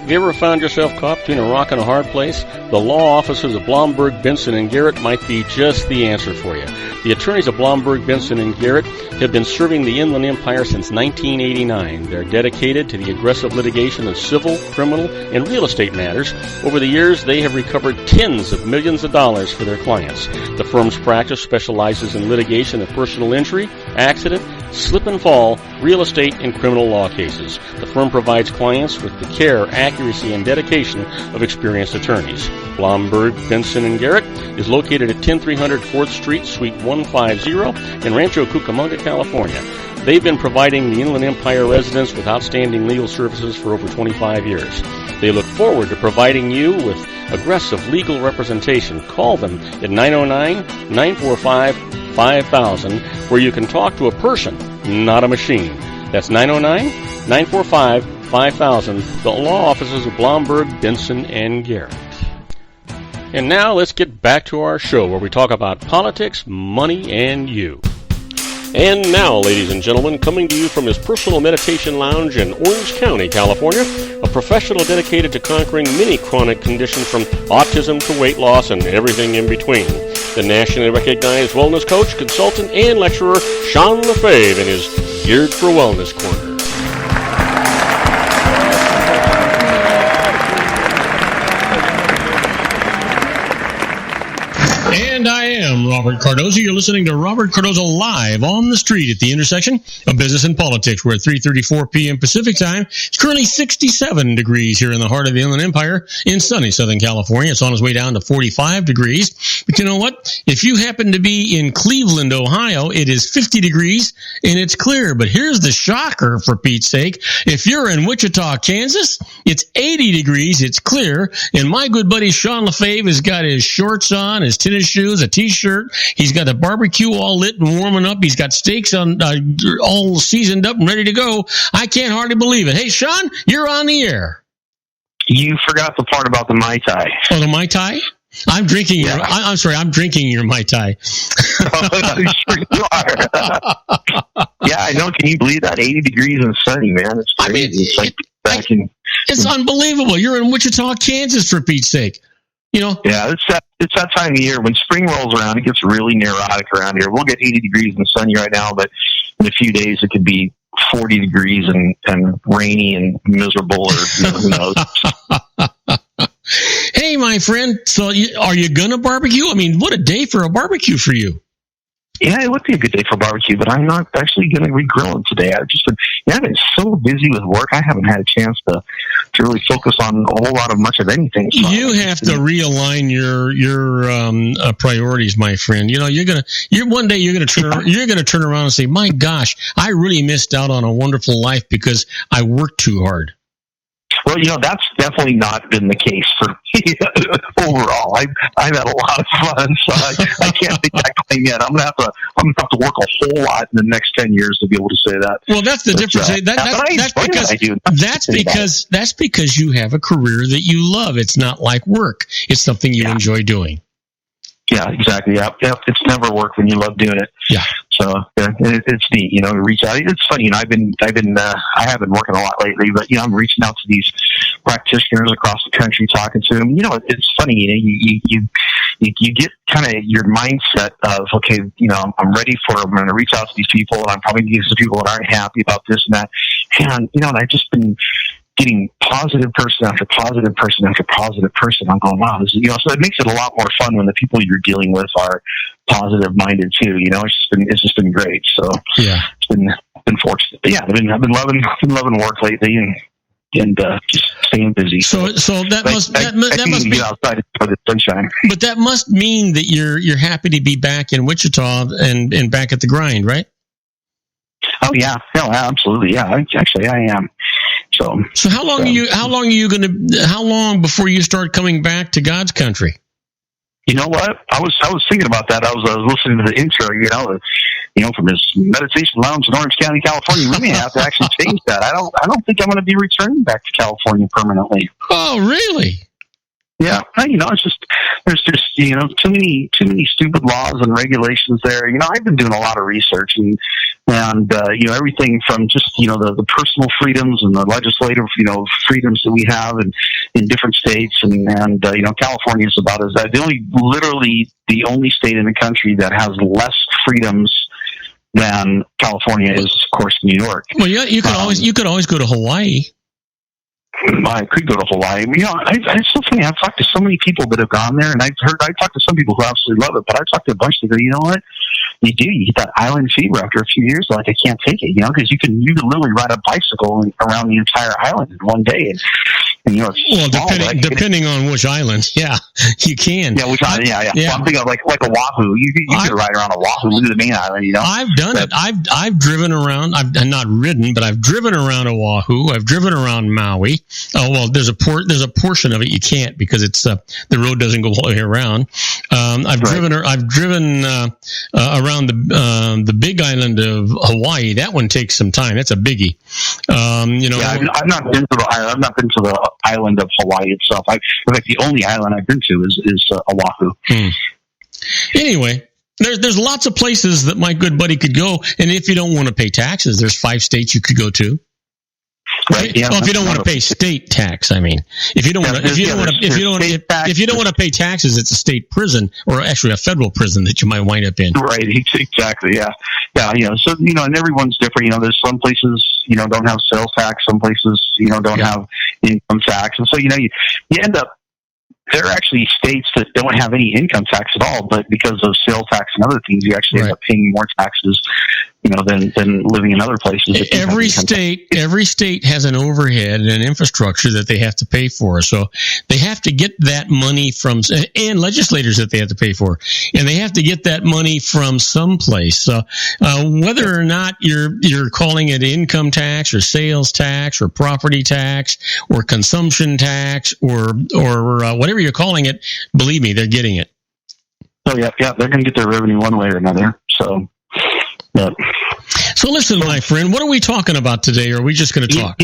Speaker 2: Have you ever found yourself caught between a rock and a hard place? The law offices of Blomberg, Benson, and Garrett might be just the answer for you. The attorneys of Blomberg, Benson, and Garrett have been serving the Inland Empire since 1989. They're dedicated to the aggressive litigation of civil, criminal, and real estate matters. Over the years, they have recovered tens of millions of dollars for their clients. The firm's practice specializes in litigation of personal injury, accident, slip and fall, real estate, and criminal law cases. The firm provides clients with the care, accuracy, and dedication of experienced attorneys. Blomberg, Benson, and Garrett is located at 10300 4th Street, Suite 150 in Rancho Cucamonga, California. They've been providing the Inland Empire residents with outstanding legal services for over 25 years. They look forward to providing you with aggressive legal representation. Call them at 909-945-5000, where you can talk to a person, not a machine. That's 909-945-5000, the law offices of Blomberg, Benson, and Garrett. And now let's get back to our show where we talk about politics, money, and you. And now, ladies and gentlemen, coming to you from his personal meditation lounge in Orange County, California, a professional dedicated to conquering many chronic conditions from autism to weight loss and everything in between. The nationally recognized wellness coach, consultant, and lecturer, Sean LaFave, in his Geared for Wellness Corner.
Speaker 1: And I am Robert Cardoza. You're listening to Robert Cardoza live on the street at the intersection of business and politics. We're at 3:34 p.m. Pacific time. It's currently 67 degrees here in the heart of the Inland Empire in sunny Southern California. It's on its way down to 45 degrees. But you know what? If you happen to be in Cleveland, Ohio, it is 50 degrees and it's clear. But here's the shocker, for Pete's sake. If you're in Wichita, Kansas, it's 80 degrees, it's clear, and my good buddy Sean LaFave has got his shorts on, his tennis shoes, a t-shirt. He's got the barbecue all lit and warming up. He's got steaks on all seasoned up and ready to go. I can't hardly believe it. Hey, Sean, you're on the air.
Speaker 4: You forgot the part about the Mai Tai.
Speaker 1: Oh, the Mai Tai? I'm drinking your. I'm sorry. I'm drinking your Mai Tai.
Speaker 4: Sure you are. Yeah, I know. Can you believe that? 80 degrees and sunny, man. It's crazy.
Speaker 1: I mean,
Speaker 4: it's like back in.
Speaker 1: It's unbelievable. You're in Wichita, Kansas, for Pete's sake. You know.
Speaker 4: Yeah, it's that time of year when spring rolls around. It gets really neurotic around here. We'll get 80 degrees and sunny right now, but in a few days it could be 40 degrees and rainy and miserable, or who knows.
Speaker 1: Hey, my friend. So, are you gonna barbecue? I mean, what a day for a barbecue for you.
Speaker 4: Yeah, it would be a good day for barbecue, but I'm not actually going to re-grill it today. I've just been so busy with work, I haven't had a chance to really focus on a whole lot of much of anything. So
Speaker 1: you have to realign your priorities, my friend. You know, one day you're gonna turn around and say, "My gosh, I really missed out on a wonderful life because I worked too hard."
Speaker 4: Well, that's definitely not been the case for me overall. I've had a lot of fun, so I can't make that claim yet. I'm gonna have to work a whole lot in the next 10 years to be able to say that.
Speaker 1: Well, that's the difference. That's because you have a career that you love. It's not like work. It's something you enjoy doing.
Speaker 4: Yeah, exactly. Yeah, it's never work when you love doing it.
Speaker 1: Yeah.
Speaker 4: So it's neat, to reach out. It's funny, I have been working a lot lately, but I'm reaching out to these practitioners across the country, talking to them. It's funny, you get kind of your mindset of, okay, I'm going to reach out to these people, and I'm probably going to get some people that aren't happy about this and that. And I've just been getting positive person after positive person after positive person. I'm going, wow, so it makes it a lot more fun when the people you're dealing with are positive minded too. It's just been great. So
Speaker 1: yeah,
Speaker 4: it's been fortunate. But yeah, I've been loving work lately and just staying busy.
Speaker 1: So that must be
Speaker 4: outside for the sunshine.
Speaker 1: But that must mean that you're happy to be back in Wichita and back at the grind, right?
Speaker 4: Oh yeah, no, absolutely, yeah. Actually, I am. So
Speaker 1: how long before you start coming back to God's country?
Speaker 4: You know what? I was thinking about that. I was listening to the intro, from his meditation lounge in Orange County, California. We may have to actually change that. I don't think I'm going to be returning back to California permanently.
Speaker 1: Oh, really?
Speaker 4: Yeah, it's just there's just too many stupid laws and regulations there. I've been doing a lot of research and everything from just the personal freedoms and the legislative freedoms that we have in different states and California is about as that. Literally the only state in the country that has less freedoms than California is, of course, New York.
Speaker 1: Well, yeah, you could always go to Hawaii.
Speaker 4: I could go to Hawaii. It's so funny. I've talked to so many people that have gone there, and I talked to some people who absolutely love it, but I've talked to a bunch that go, you know what? You get that island fever after a few years. Like, I can't take it, because you can literally ride a bicycle around the entire island in one day. And it's
Speaker 1: depending on which island, yeah, you can.
Speaker 4: Yeah, which island? Yeah. Well, I'm thinking of like Oahu. You could ride around Oahu, the main island.
Speaker 1: I've done it. I've driven around. I've not ridden, but I've driven around Oahu. I've driven around Maui. Oh well, there's a portion of it you can't because it's the road doesn't go all the way around. I've driven around the big island of Hawaii. That one takes some time. That's a biggie.
Speaker 4: I've not been to the island. I've not been to the island of Hawaii itself. In fact, the only island I've been to is Oahu.
Speaker 1: Anyway, there's lots of places that my good buddy could go, and if you don't want to pay taxes, there's 5 states you could go to.
Speaker 4: Right. Yeah.
Speaker 1: Well, if you don't want to pay state tax, I mean, if you don't want to pay taxes, it's a state prison or actually a federal prison that you might wind up in.
Speaker 4: Right. Exactly. Yeah. Yeah. So and everyone's different. There's some places don't have sales tax. Some places don't have income tax, and so you end up. There are actually states that don't have any income tax at all, but because of sales tax and other things, you actually end up paying more taxes, than living in other places.
Speaker 1: Every state has an overhead and an infrastructure that they have to pay for. So they have to get that money from, and legislators that they have to pay for, and they have to get that money from someplace. So whether or not you're calling it income tax or sales tax or property tax or consumption tax or whatever you're calling it, believe me, they're getting it.
Speaker 4: Oh yeah, they're going to get their revenue one way or another. So. Yeah.
Speaker 1: So listen, my friend, what are we talking about today? Or are we just going to talk?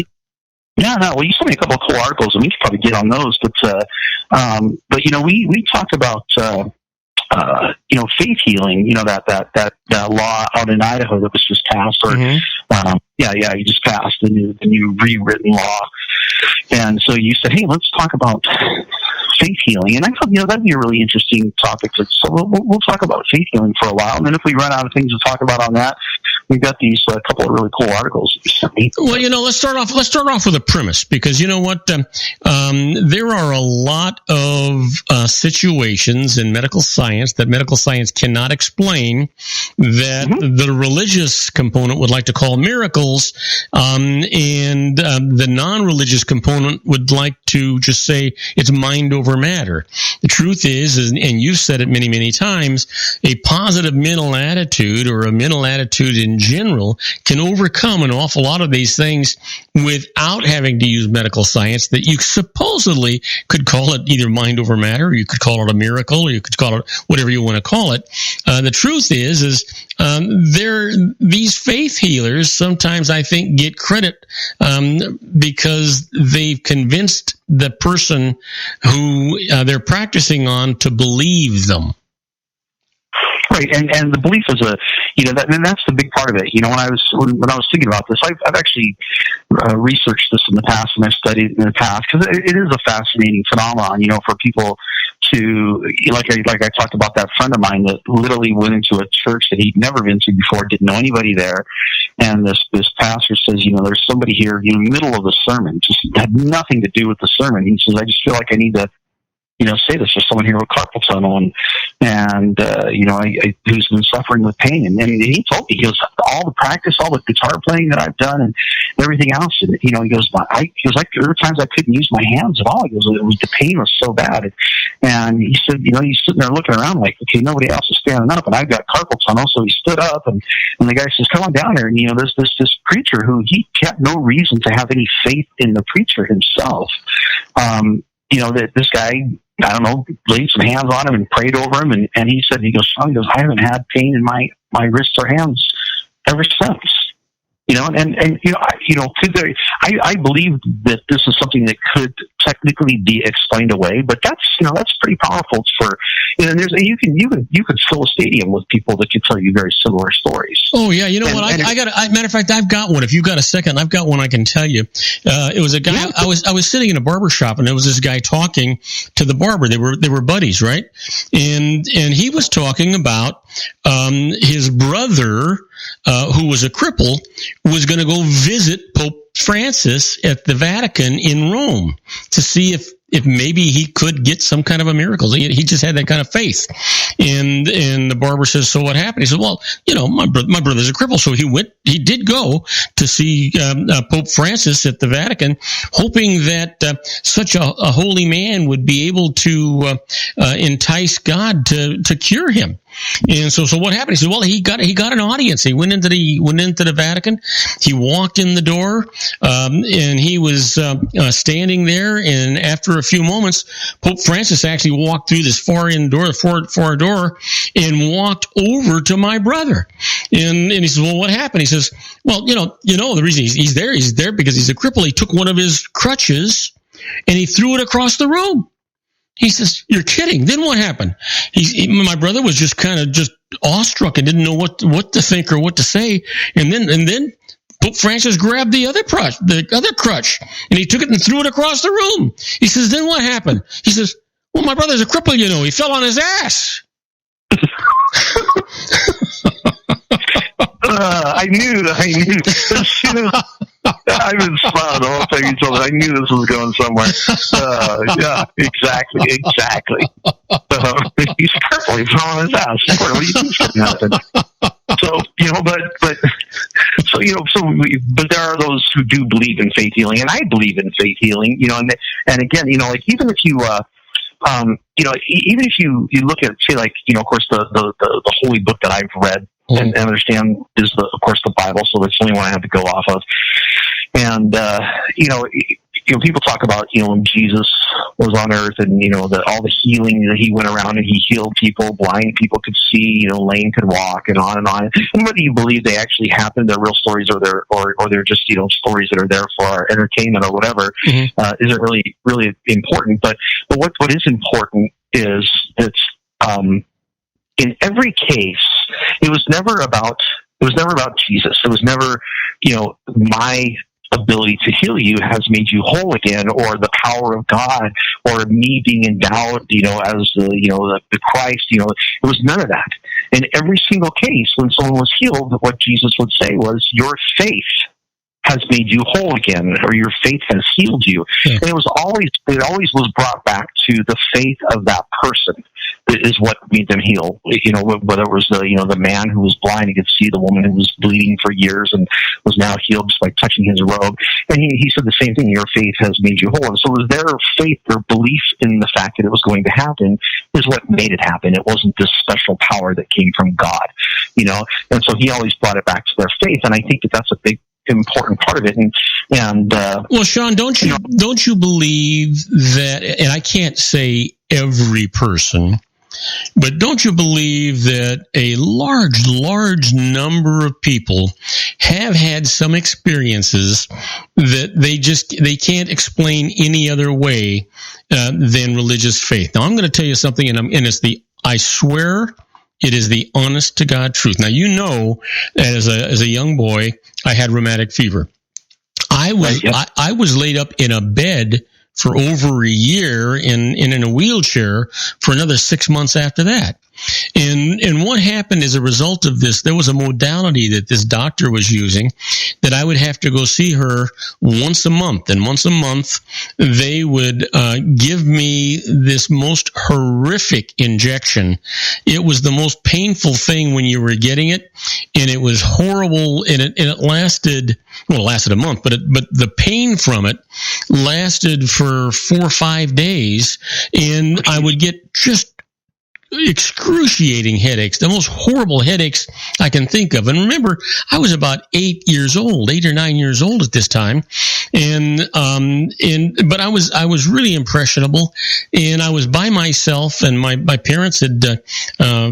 Speaker 4: Yeah, no. Well, you sent me a couple of cool articles, and we could probably get on those. But you know, we talked about you know, faith healing. You know, that law out in Idaho that was just passed, or you just passed the new rewritten law. And so you said, hey, let's talk about faith healing. And I thought, you know, that'd be a really interesting topic. So we'll talk about faith healing for a while. And then if we run out of things to talk about on that, we've got these couple of really cool articles that you sent me.
Speaker 1: Well, you know, let's start off with a premise, because you know what? There are a lot of situations in medical science that medical science cannot explain that the religious component would like to call miracles, and the non-religious component would like to just say it's mind over matter. The truth is, and you've said it many, many times, a positive mental attitude, or a mental attitude in general, can overcome an awful lot of these things without having to use medical science, that you supposedly could call it either mind over matter, or you could call it a miracle, or you could call it whatever you want to call it. The truth is these faith healers sometimes, I think, get credit because they've convinced the person who they're practicing on to believe them.
Speaker 4: Right, and the belief is and that's the big part of it. You know, when I was thinking about this, I've actually researched this in the past, and I've studied it in the past, because it is a fascinating phenomenon. You know, for people to, like I talked about that friend of mine that literally went into a church that he'd never been to before, didn't know anybody there, and this pastor says, you know, there's somebody here in the middle of the sermon, just had nothing to do with the sermon. He says, I just feel like I need to, you know, say this. There's someone here with carpal tunnel, and you know, who's been suffering with pain. And he told me, he goes, all the practice, all the guitar playing that I've done, and everything else. And you know, he goes, like there were times I couldn't use my hands at all. He goes, the pain was so bad. And he said, you know, he's sitting there looking around like, okay, nobody else is standing up, and I've got carpal tunnel. So he stood up, and the guy says, come on down here. And you know, there's this preacher who he had no reason to have any faith in the preacher himself. You know, that this guy, I don't know, laid some hands on him and prayed over him, and he said, Sean, I haven't had pain in my wrists or hands ever since. You know, and I believe that this is something that could technically be explained away, but that's pretty powerful and you can fill a stadium with people that can tell you very similar stories.
Speaker 1: Oh yeah, you know what? Matter of fact, I've got one. If you've got a second, I've got one I can tell you. It was a guy. Yeah. I was sitting in a barber shop, and there was this guy talking to the barber. They were buddies, right? And he was talking about his brother, who was a cripple, was going to go visit Pope Francis at the Vatican in Rome to see if maybe he could get some kind of a miracle. He just had that kind of faith. And the barber says, so what happened? He said, well, you know, my brother's a cripple. So he did go to see Pope Francis at the Vatican, hoping that such a holy man would be able to entice God to cure him. And so what happened? He said, well, he got an audience. He went into the Vatican. He walked in the door, and he was standing there. And after a few moments, Pope Francis actually walked through this far door, and walked over to my brother. And he says, well, what happened? He says, well, you know, the reason he's there because he's a cripple. He took one of his crutches and he threw it across the room. He says, you're kidding. Then what happened? My brother was just kind of just awestruck and didn't know what to think or what to say. And then Pope Francis grabbed the other crutch, and he took it and threw it across the room. He says, then what happened? He says, well, my brother's a cripple, you know. He fell on his ass.
Speaker 4: I knew. As soon as I've been smiling the whole time you told me. I knew this was going somewhere. Yeah, exactly. He's crippled. He fell on his ass. What do you think couldn't happen? So, you know, but there are those who do believe in faith healing, and I believe in faith healing. You know, and again, you know, like even if you even if you look at, say, like, you know, of course, the holy book that I've read and understand is of course the Bible, so that's the only one I have to go off of. And you know, people talk about, when Jesus was on earth and, all the healing that he went around and he healed people, blind people could see, lame could walk, and on and on. And whether you believe they actually happened, they're real stories, or they're just, stories that are there for our entertainment or whatever, isn't really, really important. But what is important is that, in every case, it was never about Jesus. It was never, my ability to heal you has made you whole again, or the power of God, or me being endowed, as the Christ. It was none of that. In every single case, when someone was healed, what Jesus would say was, "Your faith has made you whole again," or "Your faith has healed you." Yeah. And it always was brought back to the faith of that person is what made them heal. Whether it was the man who was blind and could see, the woman who was bleeding for years and was now healed just by touching his robe. And he said the same thing: "Your faith has made you whole." And so it was their faith, their belief in the fact that it was going to happen, is what made it happen. It wasn't this special power that came from God, And so he always brought it back to their faith. And I think that that's a big, important part of it. And
Speaker 1: well, Sean, don't you believe that? And I can't say every person, but don't you believe that a large number of people have had some experiences that they can't explain any other way than religious faith? Now, I'm going to tell you something, and I swear it is the honest to God truth. Now, as a young boy, I had rheumatic fever. I was laid up in a bed for over a year in a wheelchair for another 6 months after that. And what happened as a result of this, there was a modality that this doctor was using that I would have to go see her once a month. And once a month, they would give me this most horrific injection. It was the most painful thing when you were getting it, and it was horrible. And it lasted a month, but the pain from it lasted for 4 or 5 days, and I would get just excruciating headaches, the most horrible headaches I can think of. And remember, I was about 8 or 9 years old at this time, but I was really impressionable, and I was by myself, and my parents had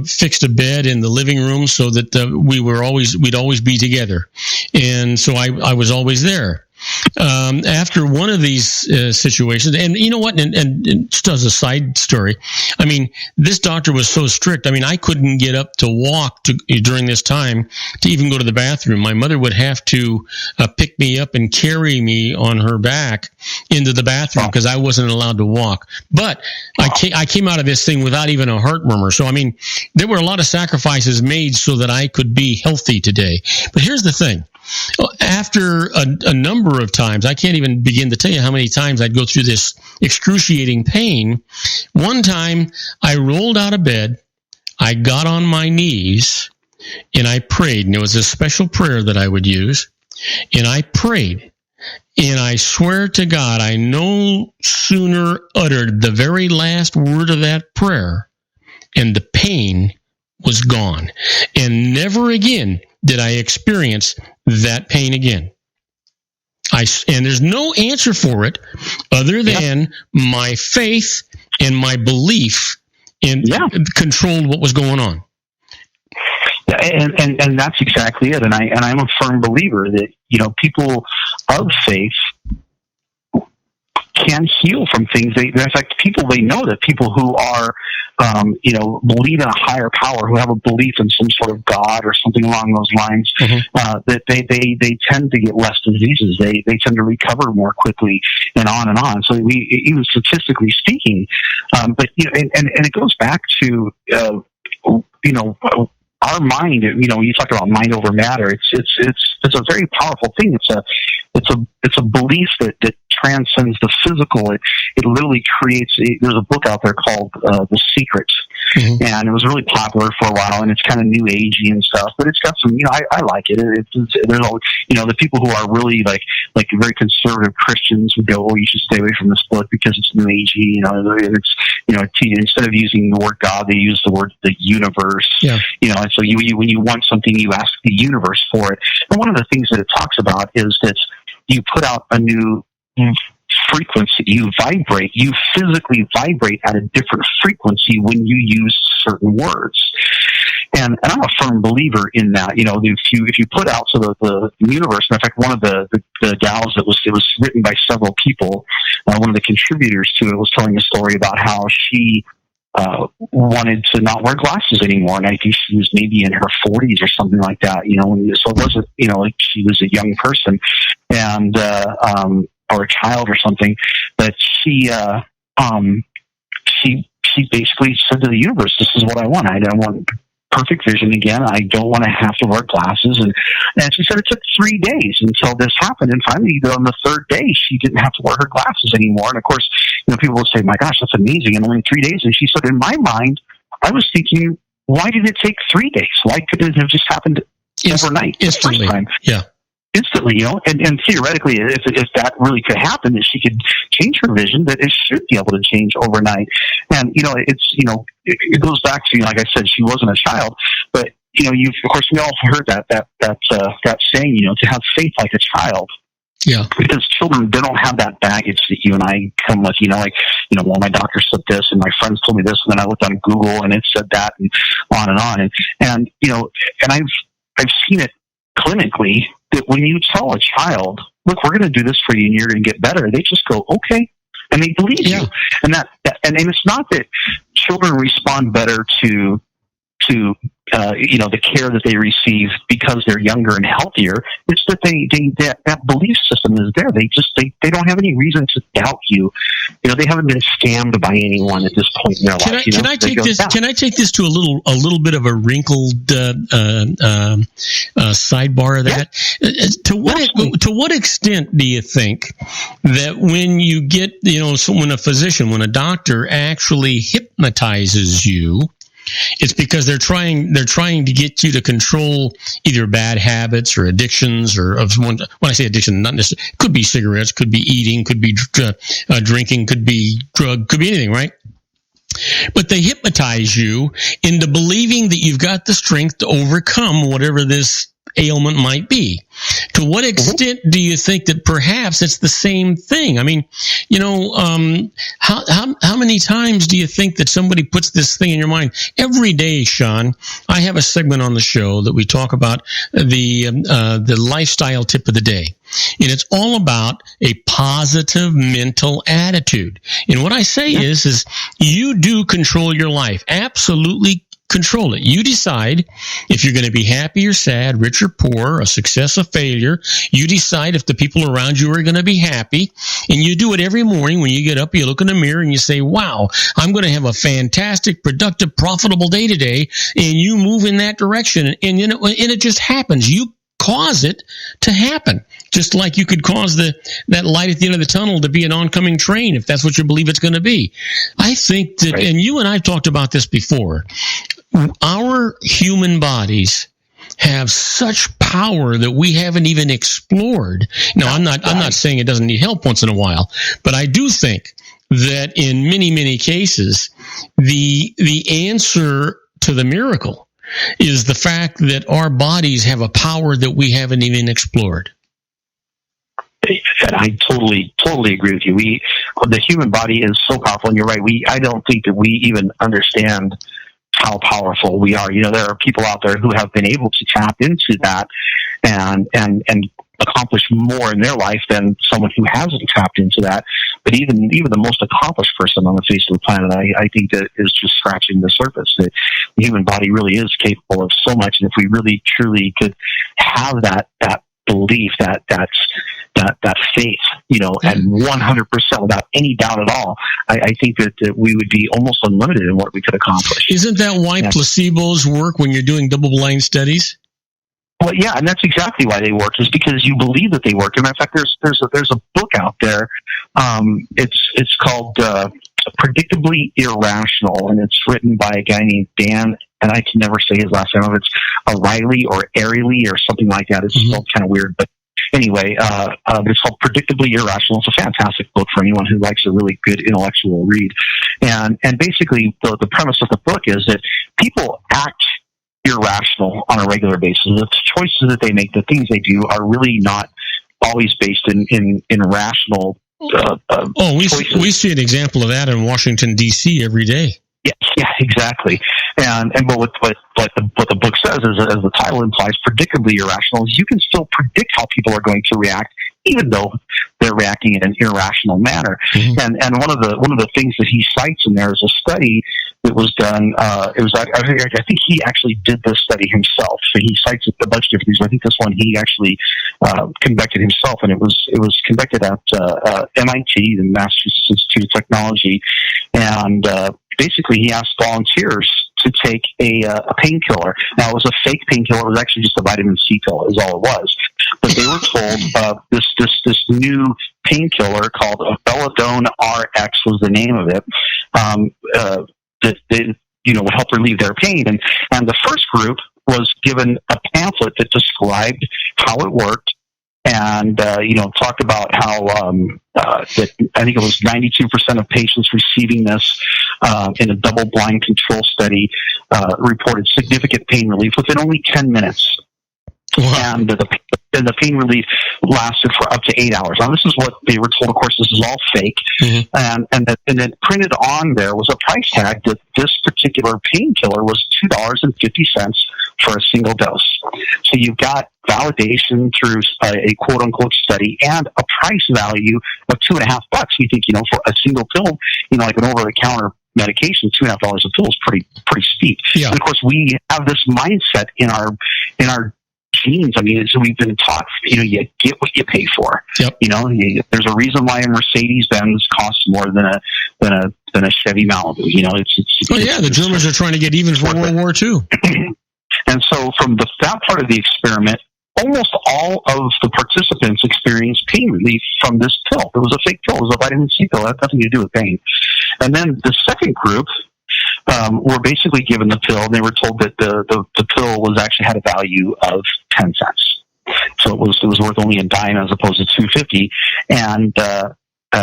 Speaker 1: fixed a bed in the living room so that we'd always be together, and so I was always there. After one of these situations, and you know what, and just as a side story, I mean, this doctor was so strict. I mean, I couldn't get up to walk during this time to even go to the bathroom. My mother would have to pick me up and carry me on her back into the bathroom because I wasn't allowed to walk. But I came out of this thing without even a heart murmur. So, I mean, there were a lot of sacrifices made so that I could be healthy today. But here's the thing. After a number of times, I can't even begin to tell you how many times I'd go through this excruciating pain. One time, I rolled out of bed, I got on my knees, and I prayed. And it was a special prayer that I would use. And I prayed. And I swear to God, I no sooner uttered the very last word of that prayer, and the pain was gone. And never again did I experience that pain again. And there's no answer for it other than my faith and my belief in controlled what was going on.
Speaker 4: Yeah, and that's exactly it. And I'm a firm believer that people of faith can heal from things. In fact, they know that people who are, believe in a higher power, who have a belief in some sort of God or something along those lines, that they tend to get less diseases. They tend to recover more quickly, and on and on. So even statistically speaking, but and it goes back to our mind. You talk about mind over matter. It's a very powerful thing. It's a belief that transcends the physical. It literally creates. There's a book out there called The Secret, and it was really popular for a while, and it's kind of new agey and stuff. But it's got some. I like it. There's always, the people who are really like very conservative Christians would go, "Oh, you should stay away from this book because it's new agey." It's instead of using the word God, they use the word the universe. Yeah. And so when you want something, you ask the universe for it. And one of the things that it talks about is that you put out a new frequency. You vibrate. You physically vibrate at a different frequency when you use certain words. And I'm a firm believer in that. If you put out to the universe, in fact, one of the gals it was written by several people. One of the contributors to it was telling a story about how she wanted to not wear glasses anymore, and I think she was maybe in her 40s or something like that. So it wasn't like she was a young person, and or a child or something. But she basically said to the universe, "This is what I want. I don't want perfect vision again. I don't want to have to wear glasses." And she said it took 3 days until this happened. And finally, on the third day, she didn't have to wear her glasses anymore. And of course, people would say, "My gosh, that's amazing." And only 3 days. And she said, in my mind, I was thinking, why did it take 3 days? Why couldn't it have just happened overnight?
Speaker 1: Instantly.
Speaker 4: The first time?
Speaker 1: Yeah.
Speaker 4: Instantly, and theoretically, if that really could happen, that she could change her vision, that it should be able to change overnight. And it goes back to, like I said, she wasn't a child, but of course, we all heard that saying, to have faith like a child.
Speaker 1: Yeah.
Speaker 4: Because children, they don't have that baggage that you and I come with, well, my doctor said this and my friends told me this, and then I looked on Google and it said that, and on and on. And I've seen it clinically, that when you tell a child, look, we're going to do this for you and you're going to get better, they just go, okay. And they believe you. And and it's not that children respond better to the care that they receive because they're younger and healthier. It's that that belief system is there. They don't have any reason to doubt you. They haven't been scammed by anyone at this point in their life.
Speaker 1: Can I take this to a little bit of a wrinkled sidebar of that? Yeah. To what extent do you think that when you get when a doctor actually hypnotizes you, it's because they're trying to get you to control either bad habits or addictions, or when I say addiction, not necessarily, it could be cigarettes, could be eating, could be drinking, could be drug, could be anything, right? But they hypnotize you into believing that you've got the strength to overcome whatever this ailment might be. To what extent do you think that perhaps it's the same thing? I mean, how many times do you think that somebody puts this thing in your mind? Every day, Sean, I have a segment on the show that we talk about the lifestyle tip of the day. And it's all about a positive mental attitude. And what I say is you do control your life. Absolutely control it. You decide if you're going to be happy or sad, rich or poor, a success or failure. You decide if the people around you are going to be happy. And you do it every morning when you get up, you look in the mirror and you say, wow, I'm going to have a fantastic, productive, profitable day today. And you move in that direction. And and it just happens. You cause it to happen. Just like you could cause that light at the end of the tunnel to be an oncoming train if that's what you believe it's going to be. I think that, and you and I talked about this before, our human bodies have such power that we haven't even explored. Now, I'm not saying it doesn't need help once in a while, but I do think that in many, many cases, the answer to the miracle is the fact that our bodies have a power that we haven't even explored.
Speaker 4: And I totally agree with you. The human body is so powerful, and you're right. I don't think that we even understand how powerful we are. There are people out there who have been able to tap into that and accomplish more in their life than someone who hasn't tapped into that. But even the most accomplished person on the face of the planet, I think that is just scratching the surface. The human body really is capable of so much, and if we really truly could have that belief, that faith, and 100% without any doubt at all, I think that we would be almost unlimited in what we could accomplish.
Speaker 1: Isn't that why placebos work when you're doing double-blind studies?
Speaker 4: Well, yeah, and that's exactly why they work, is because you believe that they work. And in fact, there's a book out there. It's called Predictably Irrational, and it's written by a guy named Dan, and I can never say his last name. I don't know if it's O'Reilly or Airley or something like that. It's spelled kind of weird, but anyway, it's called Predictably Irrational. It's a fantastic book for anyone who likes a really good intellectual read. And basically, the premise of the book is that people act irrational on a regular basis. The choices that they make, the things they do, are really not always based in rational
Speaker 1: we see an example of that in Washington D.C. every day.
Speaker 4: Yeah, exactly. And what the book says is, as the title implies, predictably irrational, is you can still predict how people are going to react, even though they're reacting in an irrational manner. Mm-hmm. And one of the things that he cites in there is a study that was done. I think he actually did this study himself. So he cites a bunch of different things. I think this one he actually conducted himself, and it was conducted at MIT, the Massachusetts Institute of Technology, and basically he asked volunteers to take a painkiller. Now, it was a fake painkiller. It was actually just a vitamin C pill, is all it was. But they were told this new painkiller called Belladone RX was the name of it, that they, would help relieve their pain. And the first group was given a pamphlet that described how it worked, and talked about how that I think it was 92% of patients receiving this in a double-blind control study reported significant pain relief within only 10 minutes. Wow. And the pain relief lasted for up to 8 hours. Now, this is what they were told. Of course, this is all fake. Mm-hmm. And then printed on there was a price tag that this particular painkiller was $2.50 for a single dose. So you've got validation through a quote-unquote study and a price value of $2.50. You think, for a single pill, like an over-the-counter medication, $2.50 a pill is pretty steep. Yeah. And of course, we have this mindset in our genes. I mean, so we've been taught, you get what you pay for. Yep. There's a reason why a Mercedes-Benz costs more than a Chevy Malibu.
Speaker 1: The Germans are trying to get even for World War II.
Speaker 4: And so from that part of the experiment, almost all of the participants experienced pain relief from this pill. It was a fake pill. It was a vitamin C pill. It had nothing to do with pain. And then the second group were basically given the pill, and they were told that the pill had a value of 10 cents. So it was worth only a dime as opposed to $2.50. And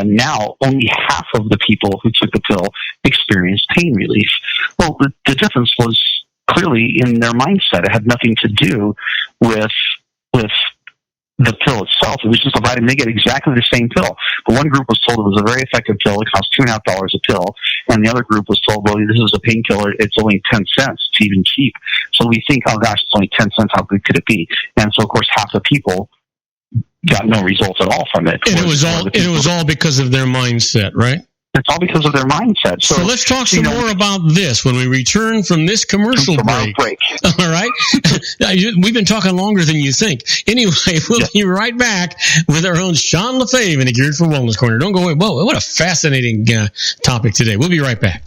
Speaker 4: now only half of the people who took the pill experienced pain relief. Well, the difference was clearly in their mindset. It had nothing to do with the pill itself. It was just a vitamin. They get exactly the same pill. But one group was told it was a very effective pill. It cost $2.50 a pill. And the other group was told, well, this is a painkiller. It's only 10 cents. It's even cheap. So we think, oh gosh, it's only 10 cents. How good could it be? And so, of course, half the people got no results at all from it.
Speaker 1: And it was all because of their mindset, right?
Speaker 4: It's all because of their mindset. So
Speaker 1: let's talk some more about this when we return from this commercial break. All right? We've been talking longer than you think. Anyway, we'll be right back with our own Sean LaFave in the Geared for Wellness Corner. Don't go away. Whoa, what a fascinating topic today. We'll be right back.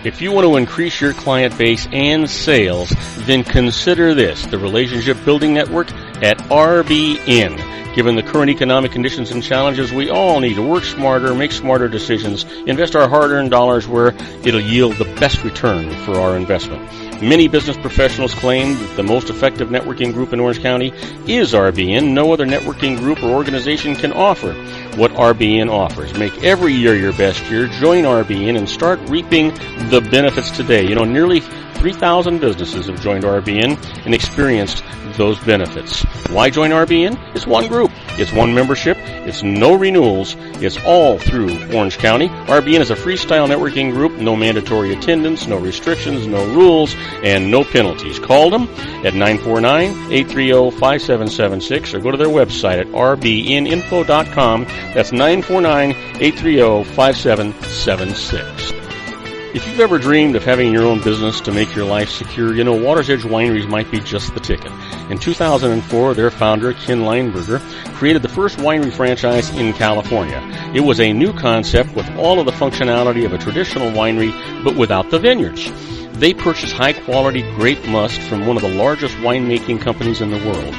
Speaker 2: If you want to increase your client base and sales, then consider this, the Relationship Building Network at RBN. Given the current economic conditions and challenges, we all need to work smarter, make smarter decisions, invest our hard-earned dollars where it'll yield the best return for our investment. Many business professionals claim that the most effective networking group in Orange County is RBN. No other networking group or organization can offer what RBN offers. Make every year your best year. Join RBN and start reaping the benefits today. Nearly 3,000 businesses have joined RBN and experienced those benefits. Why join RBN? It's one group. It's one membership. It's no renewals. It's all through Orange County. RBN is a freestyle networking group. No mandatory attendance, no restrictions, no rules, and no penalties. Call them at 949-830-5776 or go to their website at rbninfo.com. That's 949-830-5776. If you've ever dreamed of having your own business to make your life secure, Water's Edge Wineries might be just the ticket. In 2004, their founder, Ken Lineberger, created the first winery franchise in California. It was a new concept with all of the functionality of a traditional winery, but without the vineyards. They purchase high-quality grape must from one of the largest winemaking companies in the world.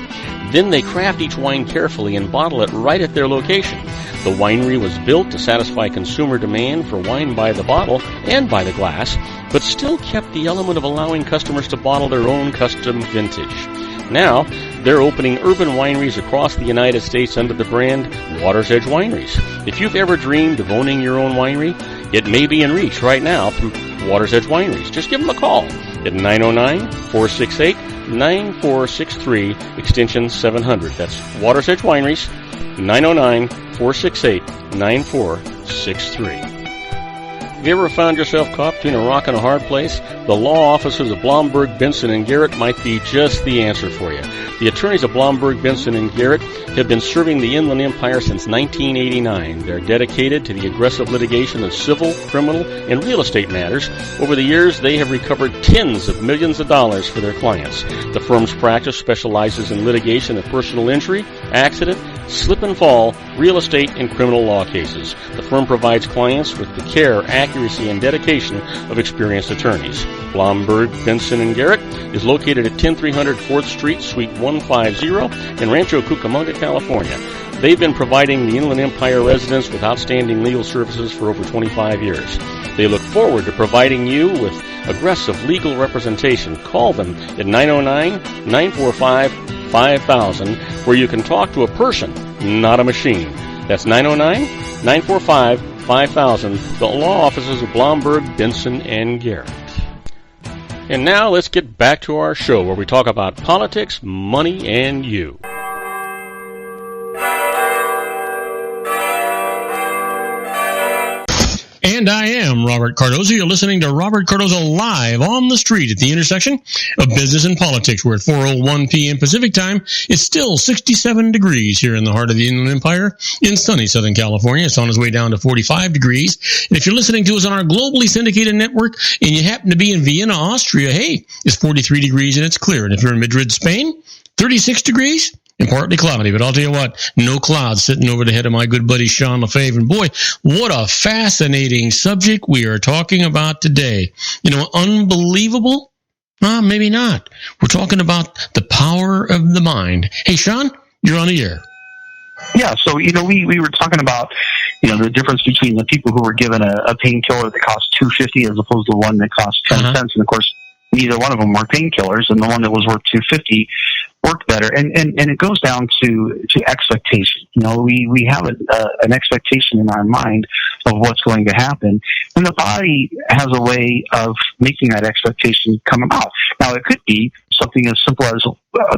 Speaker 2: Then they craft each wine carefully and bottle it right at their location. The winery was built to satisfy consumer demand for wine by the bottle and by the glass, but still kept the element of allowing customers to bottle their own custom vintage. Now, they're opening urban wineries across the United States under the brand Water's Edge Wineries. If you've ever dreamed of owning your own winery, it may be in reach right now through Water's Edge Wineries. Just give them a call at 909-468-9463, extension 700. That's Water's Edge Wineries, 909-468-9463. Have you ever found yourself caught between a rock and a hard place? The law offices of Blomberg, Benson, and Garrett might be just the answer for you. The attorneys of Blomberg, Benson, and Garrett have been serving the Inland Empire since 1989. They're dedicated to the aggressive litigation of civil, criminal, and real estate matters. Over the years, they have recovered tens of millions of dollars for their clients. The firm's practice specializes in litigation of personal injury, accident, slip and fall, real estate, and criminal law cases. The firm provides clients with the care, accuracy, and dedication of experienced attorneys. Blomberg, Benson, and Garrett is located at 10300 4th Street, Suite 150 in Rancho Cucamonga, California. They've been providing the Inland Empire residents with outstanding legal services for over 25 years. They look forward to providing you with aggressive legal representation. Call them at 909-945-5000, where you can talk to a person, not a machine. That's 909-945-5000, the law offices of Blomberg, Benson, and Garrett. And now let's get back to our show where we talk about politics, money, and you.
Speaker 1: And I am Robert Cardoza. You're listening to Robert Cardoza live on the street at the intersection of business and politics. We're at 4:01 p.m. Pacific time. It's still 67 degrees here in the heart of the Inland Empire in sunny Southern California. It's on its way down to 45 degrees. And if you're listening to us on our globally syndicated network and you happen to be in Vienna, Austria, hey, it's 43 degrees and it's clear. And if you're in Madrid, Spain, 36 degrees. And partly cloudy, but I'll tell you what, no clouds sitting over the head of my good buddy Sean LaFave. And boy, what a fascinating subject we are talking about today. You know, unbelievable? Maybe not. We're talking about the power of the mind. Hey, Sean, you're on the air.
Speaker 4: Yeah, so, we were talking about, the difference between the people who were given a painkiller that cost $2.50 as opposed to one that cost 10 cents. And of course, neither one of them were painkillers, and the one that was worth $2.50 worked better. And it goes down to expectation. We have an expectation in our mind of what's going to happen, and the body has a way of making that expectation come about. Now, it could be something as simple as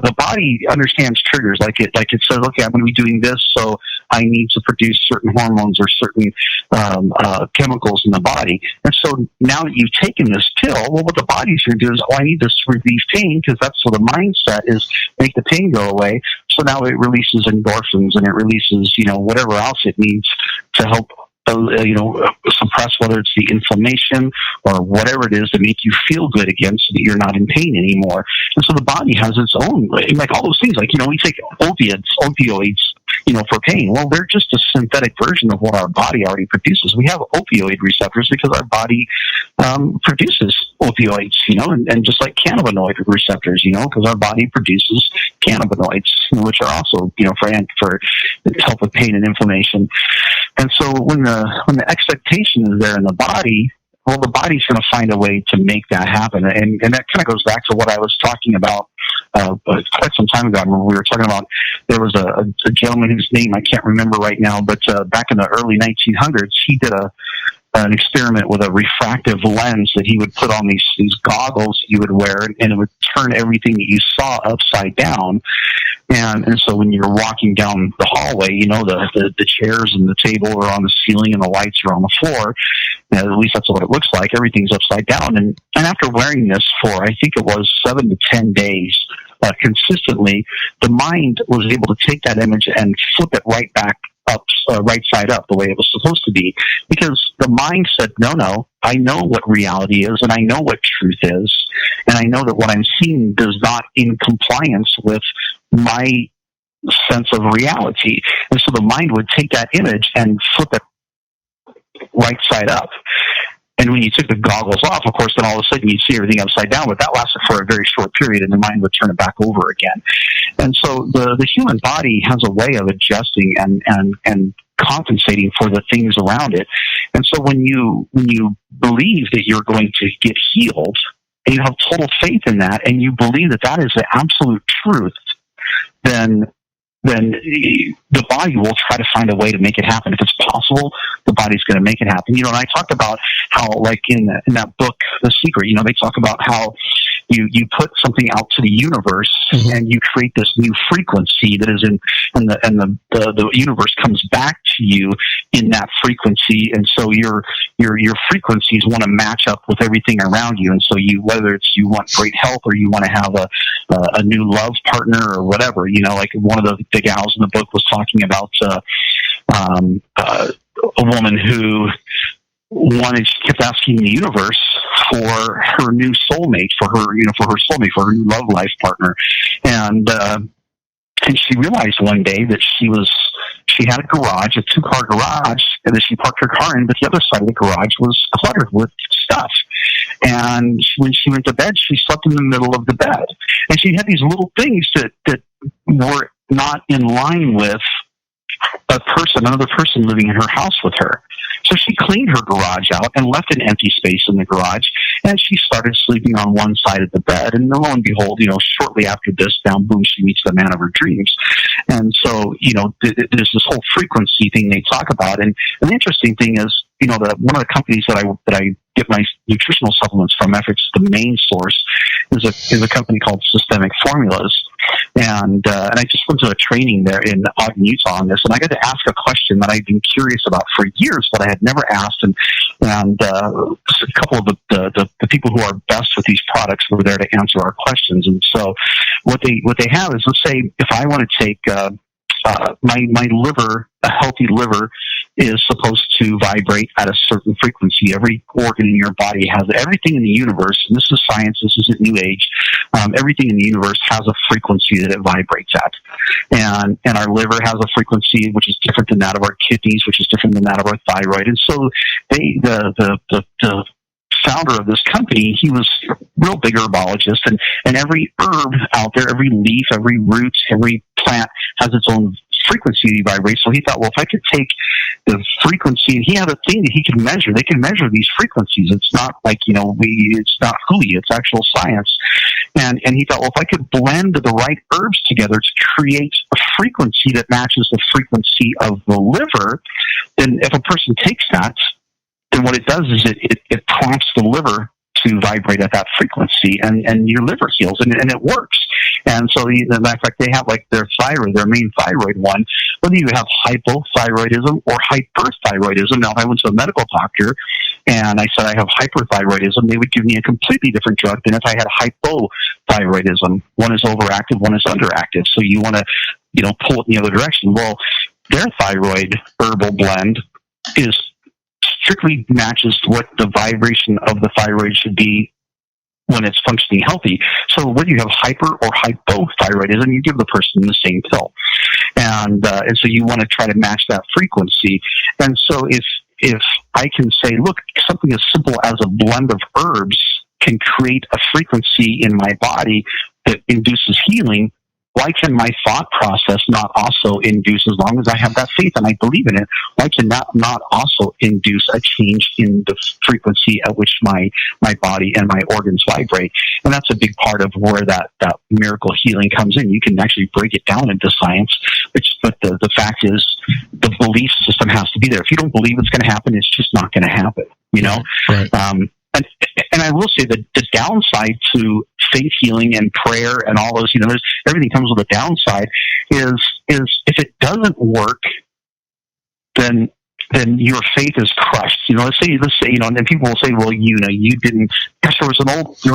Speaker 4: the body understands triggers, like it says, okay, I'm going to be doing this, so I need to produce certain hormones or certain chemicals in the body. And so now that you've taken this pill, well, what the body's going to do is, I need this to relieve pain, because that's what the mindset is, make the pain go away. So now it releases endorphins and it releases, whatever else it needs to help suppress, whether it's the inflammation or whatever it is, to make you feel good again so that you're not in pain anymore. And so the body has its own, like all those things, like, we take opioids, for pain. Well, they're just a synthetic version of what our body already produces. We have opioid receptors because our body produces opioids, and just like cannabinoid receptors, because our body produces cannabinoids, which are also, for help with pain and inflammation. And so when the expectation is there in the body, well, the body's going to find a way to make that happen. And that kind of goes back to what I was talking about quite some time ago. When we were talking about, there was a gentleman whose name I can't remember right now, but back in the early 1900s, he did an experiment with a refractive lens that he would put on these goggles you would wear, and it would turn everything that you saw upside down. And so when you're walking down the hallway, the chairs and the table are on the ceiling and the lights are on the floor. At least that's what it looks like. Everything's upside down. And after wearing this for, I think it was 7 to 10 days, consistently, the mind was able to take that image and flip it right back up, right side up, the way it was supposed to be, because the mind said, no, I know what reality is, and I know what truth is, and I know that what I'm seeing is not in compliance with my sense of reality. And so the mind would take that image and flip it right side up. And when you took the goggles off, of course, then all of a sudden you'd see everything upside down, but that lasted for a very short period, and the mind would turn it back over again. And so the human body has a way of adjusting and compensating for the things around it. And so when you believe that you're going to get healed, and you have total faith in that, and you believe that that is the absolute truth, then the body will try to find a way to make it happen. If it's possible, the body's going to make it happen. And I talked about how, like in that book, The Secret, they talk about how you put something out to the universe, and you create this new frequency that is and the universe comes back to you in that frequency, and so your frequencies want to match up with everything around you, and so whether it's you want great health or you want to have a new love partner or whatever, like one of the gals in the book was talking about a woman who kept asking the universe for her new soulmate, for her new love life partner, and she realized one day that she had a garage, a 2-car garage, and that she parked her car in, but the other side of the garage was cluttered with stuff. And when she went to bed, she slept in the middle of the bed, and she had these little things that were not in line with another person living in her house with her. So she cleaned her garage out and left an empty space in the garage, and she started sleeping on one side of the bed. And lo and behold, shortly after this, down, boom, she meets the man of her dreams. And so, there's this whole frequency thing they talk about. And the interesting thing is, one of the companies that I get my nutritional supplements from, after it's the main source, is a company called Systemic Formulas. And I just went to a training there in Ogden, Utah on this, and I got to ask a question that I've been curious about for years, but I had never asked. And a couple of the people who are best with these products were there to answer our questions. And so what they have is, let's say if I want to take my liver, a healthy liver, is supposed to vibrate at a certain frequency. Every organ in your body has everything in the universe, and this is science, this isn't New Age. Everything in the universe has a frequency that it vibrates at. And our liver has a frequency which is different than that of our kidneys, which is different than that of our thyroid. And so the founder of this company, he was a real big herbologist, and every herb out there, every leaf, every root, every plant has its own frequency vibrates. So he thought, well, if I could take the frequency, and he had a thing that he could measure. They can measure these frequencies. It's not like, it's not hooey, it's actual science. And he thought, well, if I could blend the right herbs together to create a frequency that matches the frequency of the liver, then if a person takes that, then what it does is it prompts the liver to vibrate at that frequency, and your liver heals, and it works. And so, in fact, they have like their thyroid, their main thyroid one, whether you have hypothyroidism or hyperthyroidism. Now, if I went to a medical doctor and I said I have hyperthyroidism, they would give me a completely different drug than if I had hypothyroidism. One is overactive, one is underactive. So you want to, pull it in the other direction. Well, their thyroid herbal blend strictly matches what the vibration of the thyroid should be when it's functioning healthy. So whether you have hyper or hypothyroidism, you give the person the same pill. And so you want to try to match that frequency. And so if I can say, look, something as simple as a blend of herbs can create a frequency in my body that induces healing, why can my thought process not also induce, as long as I have that faith and I believe in it, why can that not also induce a change in the frequency at which my body and my organs vibrate? And that's a big part of where that miracle healing comes in. You can actually break it down into science, but the fact is the belief system has to be there. If you don't believe it's going to happen, it's just not going to happen, Right. And I will say that the downside to faith healing and prayer and all those, everything comes with a downside, is if it doesn't work, then your faith is crushed. Let's say, and then people will say, well, you didn't. Gosh, there was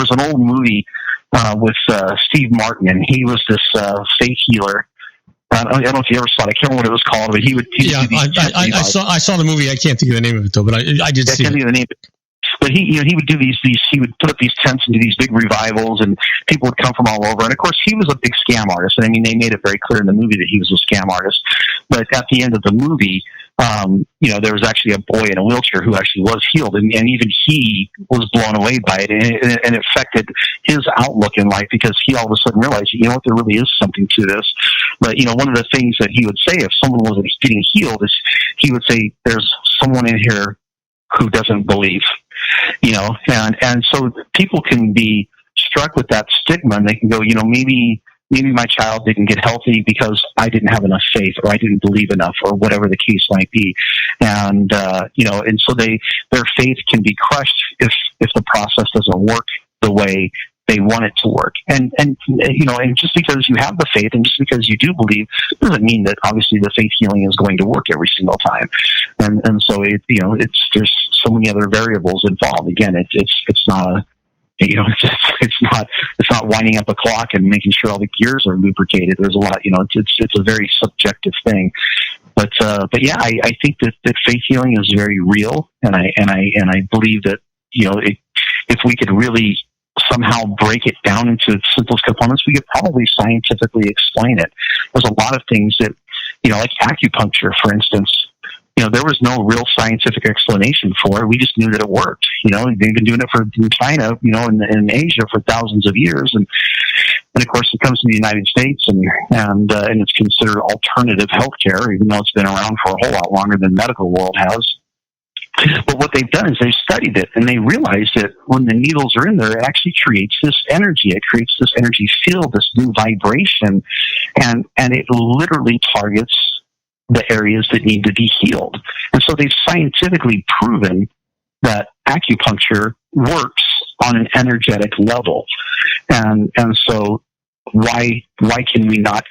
Speaker 4: an old movie with Steve Martin, and he was this faith healer. I don't know if you ever saw it. I can't remember what it was called, but he would.
Speaker 1: I saw the movie. I can't think of the name of it though, but I did see it. I can't think of the name.
Speaker 4: But he would do these. He would put up these tents and do these big revivals, and people would come from all over. And of course, he was a big scam artist. And I mean, they made it very clear in the movie that he was a scam artist. But at the end of the movie, there was actually a boy in a wheelchair who actually was healed, and even he was blown away by it, and it affected his outlook in life, because he all of a sudden realized, there really is something to this. But one of the things that he would say if someone wasn't getting healed is he would say, "There's someone in here who doesn't believe." And so people can be struck with that stigma, and they can go, maybe my child didn't get healthy because I didn't have enough faith, or I didn't believe enough, or whatever the case might be. And, and so their faith can be crushed if the process doesn't work the way They want it to work. And just because you have the faith and just because you do believe doesn't mean that obviously the faith healing is going to work every single time. And so there's so many other variables involved. Again, it's not it's not winding up a clock and making sure all the gears are lubricated. There's a lot, it's a very subjective thing. But yeah, I think that faith healing is very real. And I believe that, if we could really somehow break it down into its simplest components, we could probably scientifically explain it. There's a lot of things that, like acupuncture, for instance, there was no real scientific explanation for it. We just knew that it worked. They've been doing it in China, in Asia for thousands of years. And of course it comes to the United States and it's considered alternative healthcare, even though it's been around for a whole lot longer than medical world has. But what they've done is they've studied it, and they realized that when the needles are in there, it actually creates this energy. It creates this energy field, this new vibration, and it literally targets the areas that need to be healed. And so they've scientifically proven that acupuncture works on an energetic level. And so why can we not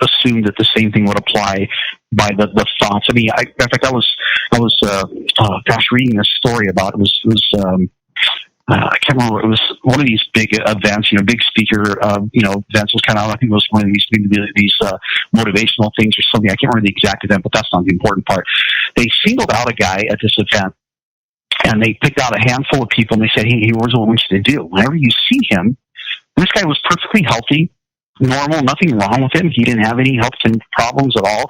Speaker 4: assume that the same thing would apply by the thoughts? I mean, in fact, I was reading this story about it was I can't remember. It was one of these big events, big speaker, events. Was kind of, I think it was one of these motivational things or something. I can't remember the exact event, but that's not the important part. They singled out a guy at this event, and they picked out a handful of people, and they said, "Hey, here's what we want you to do. Whenever you see him, this guy was perfectly healthy, normal, nothing wrong with him. He didn't have any health problems at all.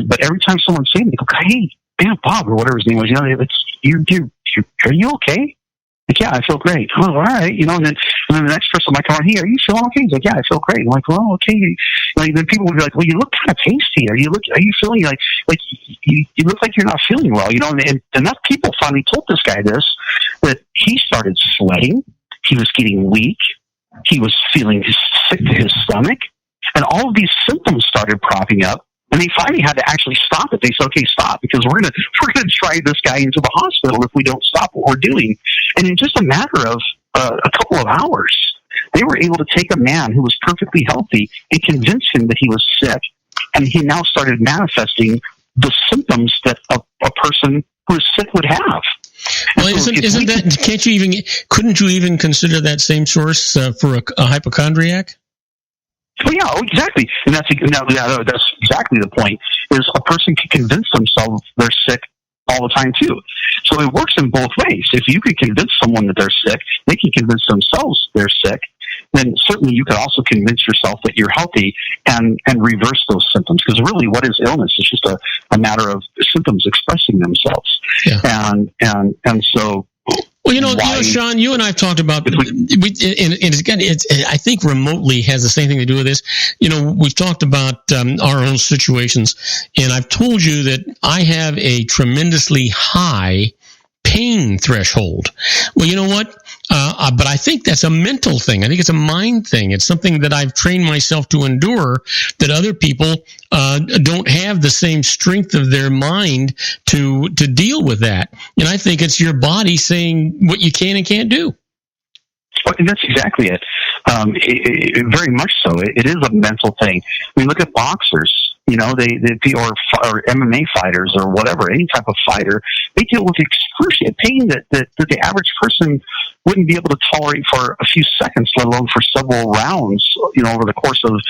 Speaker 4: But every time someone sees him, they go, hey, Bob, or whatever his name was, are you okay? Like, yeah, I feel great. Oh, all right. And then the next person might come on, hey, are you feeling okay? He's like, yeah, I feel great. I'm like, well, okay. Then people would be like, well, you look kind of pasty. Are you feeling like you look like you're not feeling well? And enough people finally told this guy that he started sweating. He was getting weak. He was feeling sick to his stomach. And all of these symptoms started propping up. And they finally had to actually stop it. They said, okay, stop, because we're gonna drive this guy into the hospital if we don't stop what we're doing. And in just a matter of a couple of hours, they were able to take a man who was perfectly healthy and convince him that he was sick. And he now started manifesting the symptoms that a person who is sick would have.
Speaker 1: Well, couldn't you even consider that same source for a hypochondriac?
Speaker 4: Oh, yeah, exactly. And that's exactly the point, is a person can convince themselves they're sick all the time, too. So it works in both ways. If you could convince someone that they're sick, they can convince themselves they're sick, then certainly you could also convince yourself that you're healthy and reverse those symptoms. Because really, what is illness? It's just a matter of symptoms expressing themselves. Yeah. And so...
Speaker 1: Well, Sean, you and I have talked about, I think remotely has the same thing to do with this. We've talked about our own situations, and I've told you that I have a tremendously high pain threshold. Well, you know what? But I think that's a mental thing. I think it's a mind thing. It's something that I've trained myself to endure that other people don't have the same strength of their mind to deal with that. And I think it's your body saying what you can and can't do.
Speaker 4: Well, that's exactly it. Very much so. It is a mental thing. I mean, look at boxers. They or MMA fighters or whatever, any type of fighter, they deal with excruciating pain that the average person wouldn't be able to tolerate for a few seconds, let alone for several rounds, over the course of,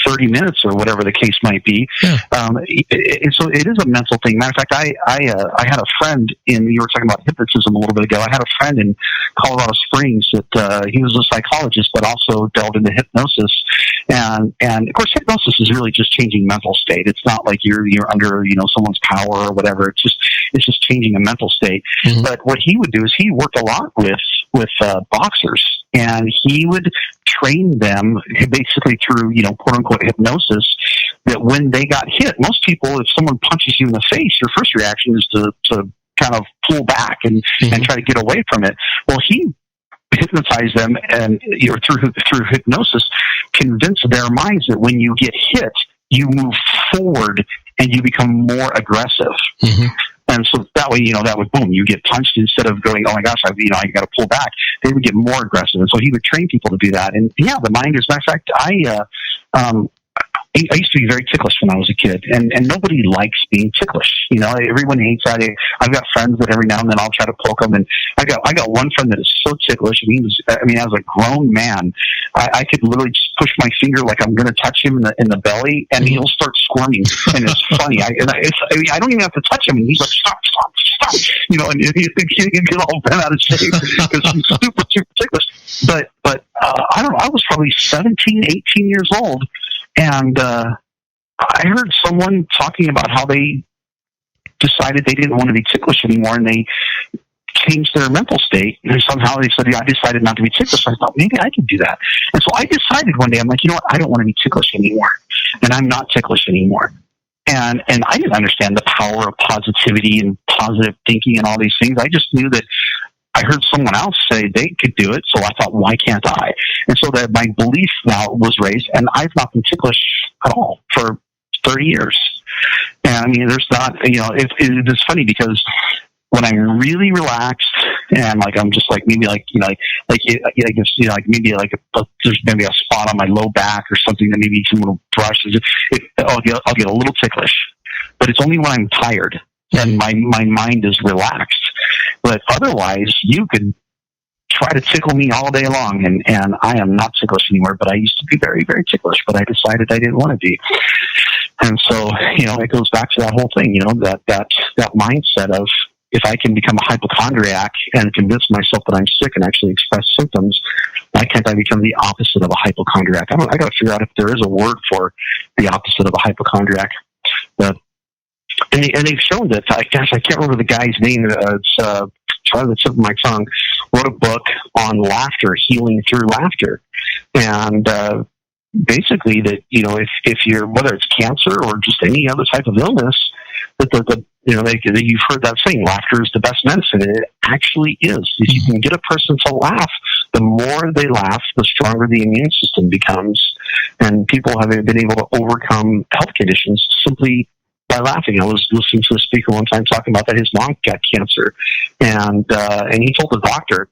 Speaker 4: 30 minutes or whatever the case might be. Yeah. So it is a mental thing. Matter of fact, I had a friend you were talking about hypnotism a little bit ago. I had a friend in Colorado Springs that he was a psychologist, but also delved into hypnosis. And of course, hypnosis is really just changing mental state. It's not like you're under, someone's power or whatever. It's just changing a mental state. Mm-hmm. But what he would do is he worked a lot with boxers, and he would train them basically through, quote unquote hypnosis, that when they got hit, most people, if someone punches you in the face, your first reaction is to kind of pull back and try to get away from it. Well, he hypnotized them and through hypnosis, convince their minds that when you get hit, you move forward and you become more aggressive. Mm-hmm. And so that way, that would, boom, you get punched instead of going, oh my gosh, I got to pull back. They would get more aggressive. And so he would train people to do that. And yeah, the mind is, matter of fact, I used to be very ticklish when I was a kid, and nobody likes being ticklish. Everyone hates that. I've got friends that every now and then I'll try to poke them, and I got one friend that is so ticklish. As a grown man, I could literally just push my finger like I'm going to touch him in the belly, and he'll start squirming, and it's funny. I don't even have to touch him, and he's like, stop, and he get all bent out of shape because he's super, super ticklish. But I don't know. I was probably 17, 18 years old. And I heard someone talking about how they decided they didn't want to be ticklish anymore, and they changed their mental state. And somehow they said, I decided not to be ticklish. I thought, maybe I could do that. And so I decided one day, I'm like, you know what? I don't want to be ticklish anymore. And I'm not ticklish anymore. And I didn't understand the power of positivity and positive thinking and all these things. I just knew that I heard someone else say they could do it, so I thought, why can't I? And so that my belief now was raised, and I've not been ticklish at all for 30 years. And there's not, it's funny because when I'm really relaxed and I'm just maybe there's maybe a spot on my low back or something that maybe someone will brush, I'll get a little ticklish, but it's only when I'm tired and my mind is relaxed. But otherwise, you could try to tickle me all day long, and I am not ticklish anymore. But I used to be very, very ticklish, but I decided I didn't want to be. And so, it goes back to that whole thing, that mindset of, if I can become a hypochondriac and convince myself that I'm sick and actually express symptoms, why can't I become the opposite of a hypochondriac? I got to figure out if there is a word for the opposite of a hypochondriac. And they've shown that, I can't remember the guy's name. It's try the tip of my tongue. Wrote a book on laughter, healing through laughter, and basically that if you're, whether it's cancer or just any other type of illness, that you've heard that saying, laughter is the best medicine, and it actually is. If you can get a person to laugh, the more they laugh, the stronger the immune system becomes, and people have been able to overcome health conditions simply by laughing. I was listening to a speaker one time talking about that his mom got cancer, and he told the doctor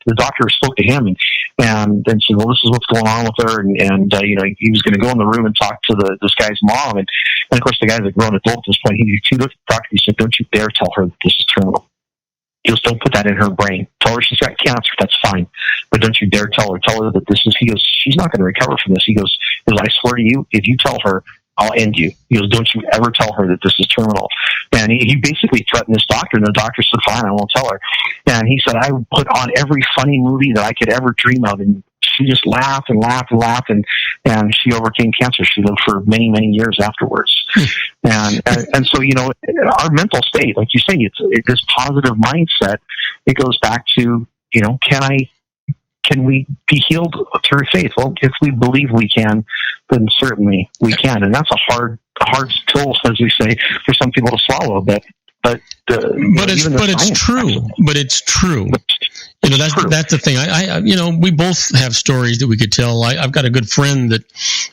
Speaker 4: spoke to him and said, well, this is what's going on with her, and he was going to go in the room and talk to this guy's mom, and of course the guy's a grown adult at this point. He looked at the doctor, he said, don't you dare tell her that this is terminal. He goes, don't put that in her brain. Tell her she's got cancer, that's fine, but don't you dare tell her that this is, he goes, she's not going to recover from this. He goes, I swear to you, if you tell her, I'll end you. He goes, don't you ever tell her that this is terminal. And he basically threatened this doctor, and the doctor said, fine, I won't tell her. And he said, I put on every funny movie that I could ever dream of, and she just laughed and laughed and laughed, and she overcame cancer. She lived for many, many years afterwards. And so, our mental state, like you say, it's this positive mindset. It goes back to, can we be healed through faith? Well, if we believe we can, then certainly we can. And that's a hard pill, as we say, for some people to swallow. But it's true. But it's true. That's the thing. We both have stories that we could tell. I've got a good friend that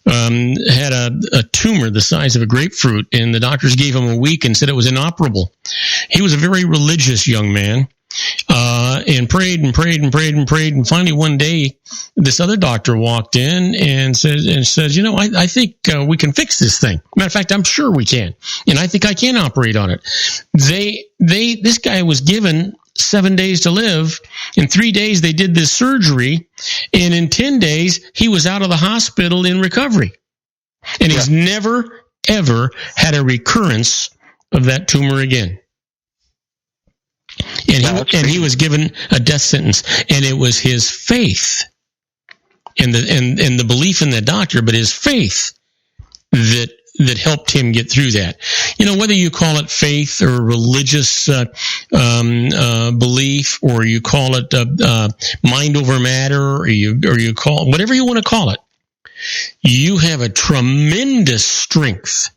Speaker 4: had a tumor the size of a grapefruit, and the doctors gave him a week and said it was inoperable. He was a very religious young man. And prayed, and finally one day, this other doctor walked in and says, I think we can fix this thing. Matter of fact, I'm sure we can, and I think I can operate on it. This guy was given 7 days to live. In 3 days, they did this surgery, and in 10 days, he was out of the hospital in recovery, and he's never ever had a recurrence of that tumor again. And he was given a death sentence, and it was his faith and the belief in the doctor, but his faith that helped him get through that. Whether you call it faith or religious belief, or you call it mind over matter, or you call it whatever you want to call it, you have a tremendous strength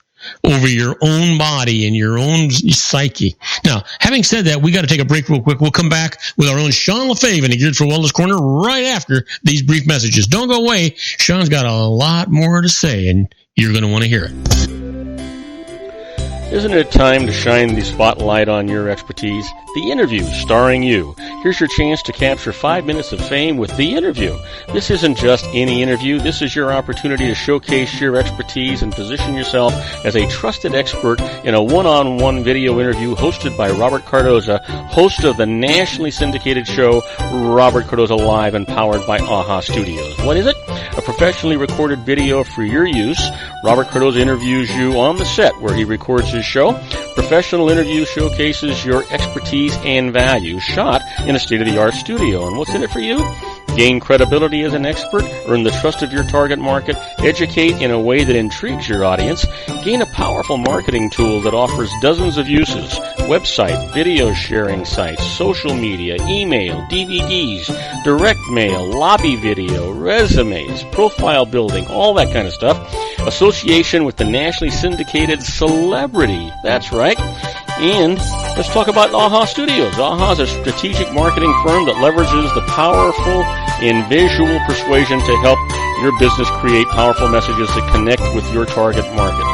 Speaker 4: over your own body and your own psyche. Now, having said that, we got to take a break real quick. We'll come back with our own Sean LaFave in the Geared for Wellness Corner right after these brief messages. Don't go away. Sean's got a lot more to say, and you're going to want to hear it.
Speaker 2: Isn't it time to shine the spotlight on your expertise? The Interview, starring you. Here's your chance to capture 5 minutes of fame with The Interview. This isn't just any interview. This is your opportunity to showcase your expertise and position yourself as a trusted expert in a one-on-one video interview hosted by Robert Cardoza, host of the nationally syndicated show Robert Cardoza Live and powered by AHA Studios. What is it? A professionally recorded video for your use. Robert Cardoza interviews you on the set where he records his show. Professional interview showcases your expertise and value, shot in a state-of-the-art studio. And what's in it for you? Gain credibility as an expert, earn the trust of your target market, educate in a way that intrigues your audience, gain a powerful marketing tool that offers dozens of uses, website, video sharing sites, social media, email, DVDs, direct mail, lobby video, resumes, profile building, all that kind of stuff. Association with the nationally syndicated celebrity. That's right. And let's talk about AHA Studios. AHA is a strategic marketing firm that leverages the powerful and visual persuasion to help your business create powerful messages that connect with your target market.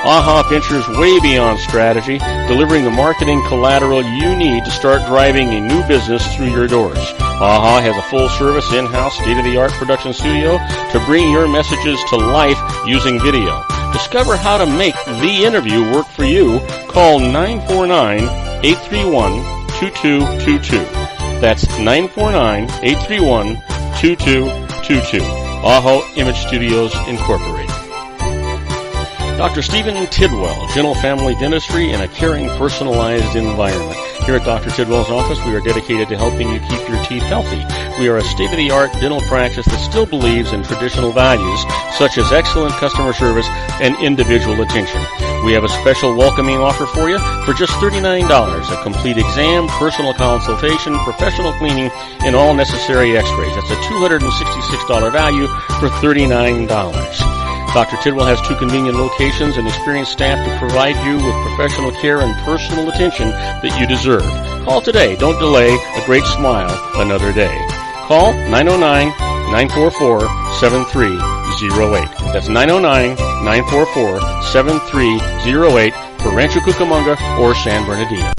Speaker 2: AHA ventures way beyond strategy, delivering the marketing collateral you need to start driving a new business through your doors. AHA has a full-service, in-house, state-of-the-art production studio to bring your messages to life using video. Discover how to make The Interview work for you. Call 949-831-2222. That's 949-831-2222. AHA Image Studios Incorporated. Dr. Stephen Tidwell, Gentle Family Dentistry in a caring, personalized environment. Here at Dr. Tidwell's office, we are dedicated to helping you keep your teeth healthy. We are a state-of-the-art dental practice that still believes in traditional values, such as excellent customer service and individual attention. We have a special welcoming offer for you for just $39, a complete exam, personal consultation, professional cleaning, and all necessary x-rays. That's a $266 value for $39. Dr. Tidwell has 2 convenient locations and experienced staff to provide you with professional care and personal attention that you deserve. Call today. Don't delay. A great smile another day. Call 909-944-7308. That's 909-944-7308 for Rancho Cucamonga or San Bernardino.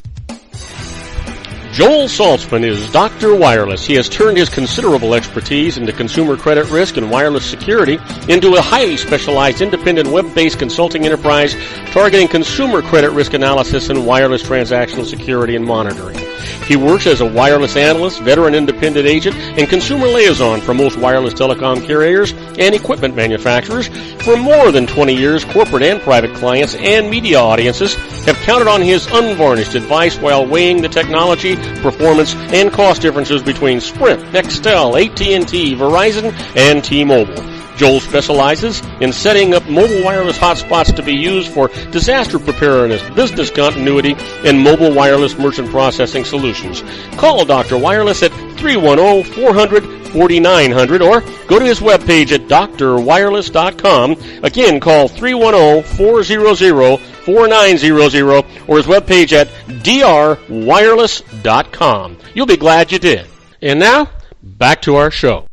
Speaker 2: Joel Saltzman is Dr. Wireless. He has turned his considerable expertise into consumer credit risk and wireless security into a highly specialized independent web-based consulting enterprise targeting consumer credit risk analysis and wireless transactional security and monitoring. He works as a wireless analyst, veteran independent agent, and consumer liaison for most wireless telecom carriers and equipment manufacturers. For more than 20 years, corporate and private clients and media audiences have counted on his unvarnished advice while weighing the technology, performance, and cost differences between Sprint, Nextel, AT&T, Verizon, and T-Mobile. Joel specializes in setting up mobile wireless hotspots to be used for disaster preparedness, business continuity, and mobile wireless merchant processing solutions. Call Dr. Wireless at 310-400-4900 or go to his webpage at drwireless.com. Again, call 310-400-4900 or his webpage at drwireless.com. You'll be glad you did. And now, back to our show.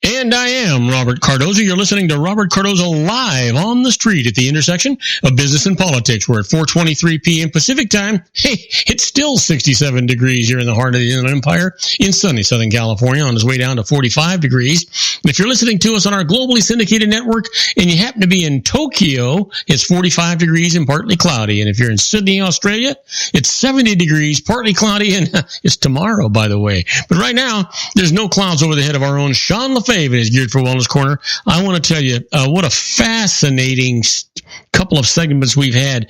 Speaker 1: And I am Robert Cardoza. You're listening to Robert Cardoza Live on the street at the intersection of business and politics. We're at 4:23 p.m. Pacific time. Hey, it's still 67 degrees here in the heart of the Inland Empire in sunny Southern California, on its way down to 45 degrees. And if you're listening to us on our globally syndicated network and you happen to be in Tokyo, it's 45 degrees and partly cloudy. And if you're in Sydney, Australia, it's 70 degrees, partly cloudy, and it's tomorrow, by the way. But right now, there's no clouds over the head of our own Sean LaFave and his Geared for Wellness Corner. I want to tell you what a fascinating couple of segments we've had.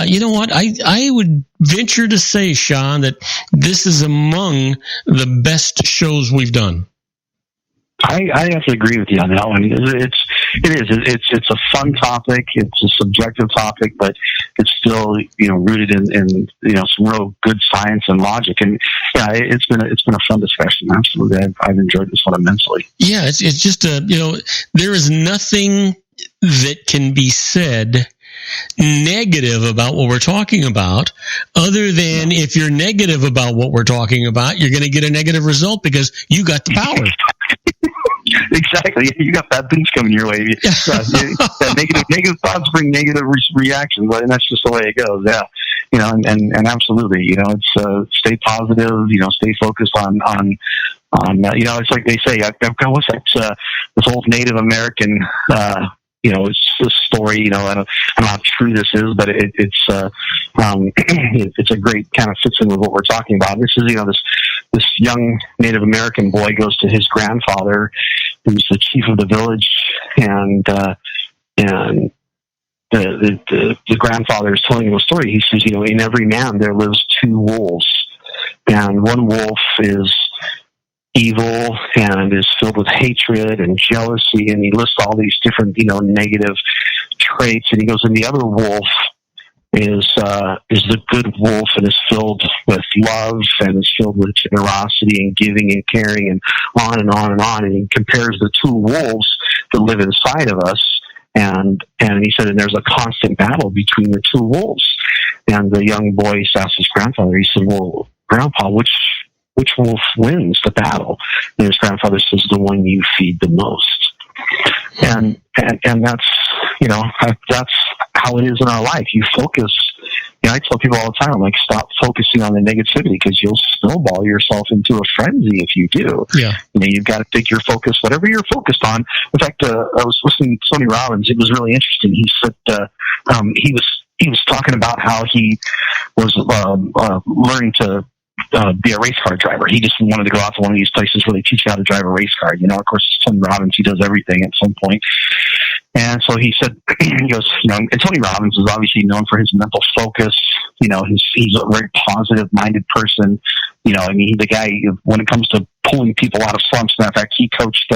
Speaker 1: You know what? I would venture to say, Sean, that this is among the best shows we've done.
Speaker 4: I have to agree with you on that one. It's a fun topic. It's a subjective topic, but it's still rooted in some real good science and logic. And yeah, it's been a fun discussion. Absolutely, I've enjoyed this one immensely.
Speaker 1: Yeah, it's just there is nothing that can be said negative about what we're talking about, other than if you're negative about what we're talking about, you're going to get a negative result because you got the power.
Speaker 4: Exactly. You got bad things coming your way. Negative thoughts bring negative reactions, and that's just the way it goes. Yeah. And absolutely, it's stay positive, stay focused on it's like they say, what's that, this old Native American, it's this story, I don't know how true this is, but it's a great kind of fits in with what we're talking about. This is, this young Native American boy goes to his grandfather, who's the chief of the village, and the grandfather is telling him a story. He says, in every man there lives two wolves, and one wolf is evil and is filled with hatred and jealousy, and he lists all these different, negative traits, and he goes, and the other wolf is the good wolf and is filled with love and is filled with generosity and giving and caring and on and on and on, and he compares the two wolves that live inside of us, and he said, and there's a constant battle between the two wolves. And the young boy asked his grandfather, he said, well, Grandpa, which wolf wins the battle? And his grandfather says, the one you feed the most. And that's, that's how it is in our life. You focus, I tell people all the time, like, stop focusing on the negativity, because you'll snowball yourself into a frenzy if you do.
Speaker 1: Yeah.
Speaker 4: You've got to pick your focus, whatever you're focused on. In fact, I was listening to Tony Robbins. It was really interesting. He said, he was talking about how he was learning to be a race car driver. He just wanted to go out to one of these places where they teach you how to drive a race car. Of course, it's Tony Robbins. He does everything at some point. And so he said, he goes, and Tony Robbins is obviously known for his mental focus. He's a very positive-minded person. The guy, when it comes to pulling people out of slumps, in fact, he coached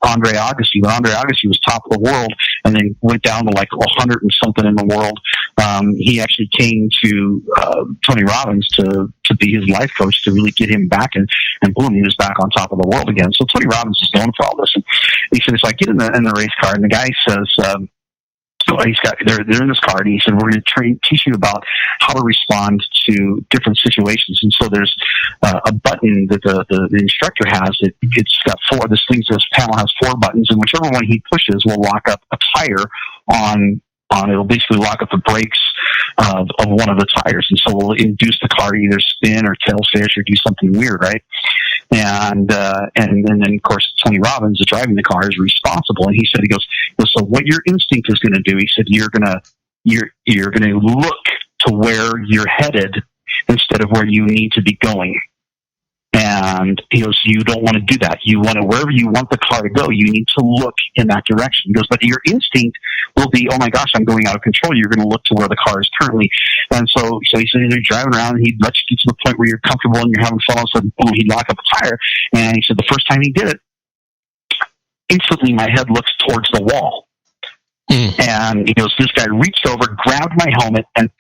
Speaker 4: Andre Agassi. When Andre Agassi was top of the world and then went down to like 100 and something in the world, he actually came to Tony Robbins to be his life coach to really get him back, and boom, he was back on top of the world again. So Tony Robbins is known for all this. And he said, so I get in the race car, and the guy says, they're in this car, and he said, we're going to teach you about how to respond to different situations. And so there's a button that the instructor has. It's got four. This panel has four buttons, and whichever one he pushes will lock up a tire on. It'll basically lock up the brakes of one of the tires, and so we'll induce the car to either spin or tail fish or do something weird, right? And then of course Tony Robbins, the driving the car, is responsible. And he said, he goes, so what your instinct is going to do? He said, you're gonna look to where you're headed instead of where you need to be going. And he goes, you don't want to do that. You want to, wherever you want the car to go, you need to look in that direction. He goes, but your instinct will be, oh my gosh, I'm going out of control. You're going to look to where the car is currently. And so he said, you're driving around, and he'd let you get to the point where you're comfortable and you're having fun. So boom, he'd lock up a tire. And he said, the first time he did it, instantly my head looks towards the wall. And he goes, this guy reached over, grabbed my helmet, and